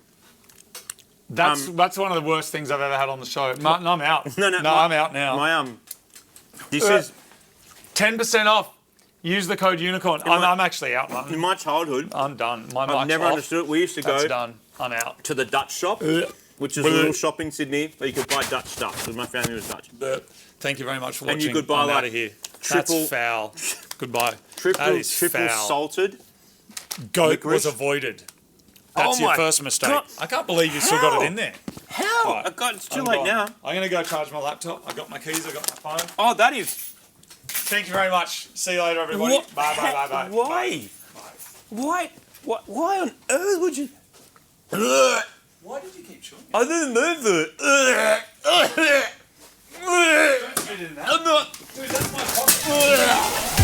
That's one of the worst things I've ever had on the show. Martin, I'm out. No, I'm out now. This is... 10% off. Use the code unicorn. I'm actually out, Martin. In my childhood, I'm done. My I've mic's never off. understood it. We used to That's go done. I'm out. to the Dutch shop, which is a little shop in Sydney where you could buy Dutch stuff, because my family was Dutch. Thank you very much for watching. And you could buy I'm like out of here. triple- That's foul. Goodbye. That Triple is foul. salted. Goat licorice. was avoided. That's your my first mistake. God. I can't believe you still got it in there. How? Right. It's too I'm late gone. now. I'm going to go charge my laptop. I got my keys. I got my phone. Oh, that is... Thank you very much. See you later, everybody. What? Bye, bye, bye, bye. Why? Bye. Why on earth would you... Why did you keep chewing? I didn't move it. Don't spit in that. I'm not... Dude, that's my pocket.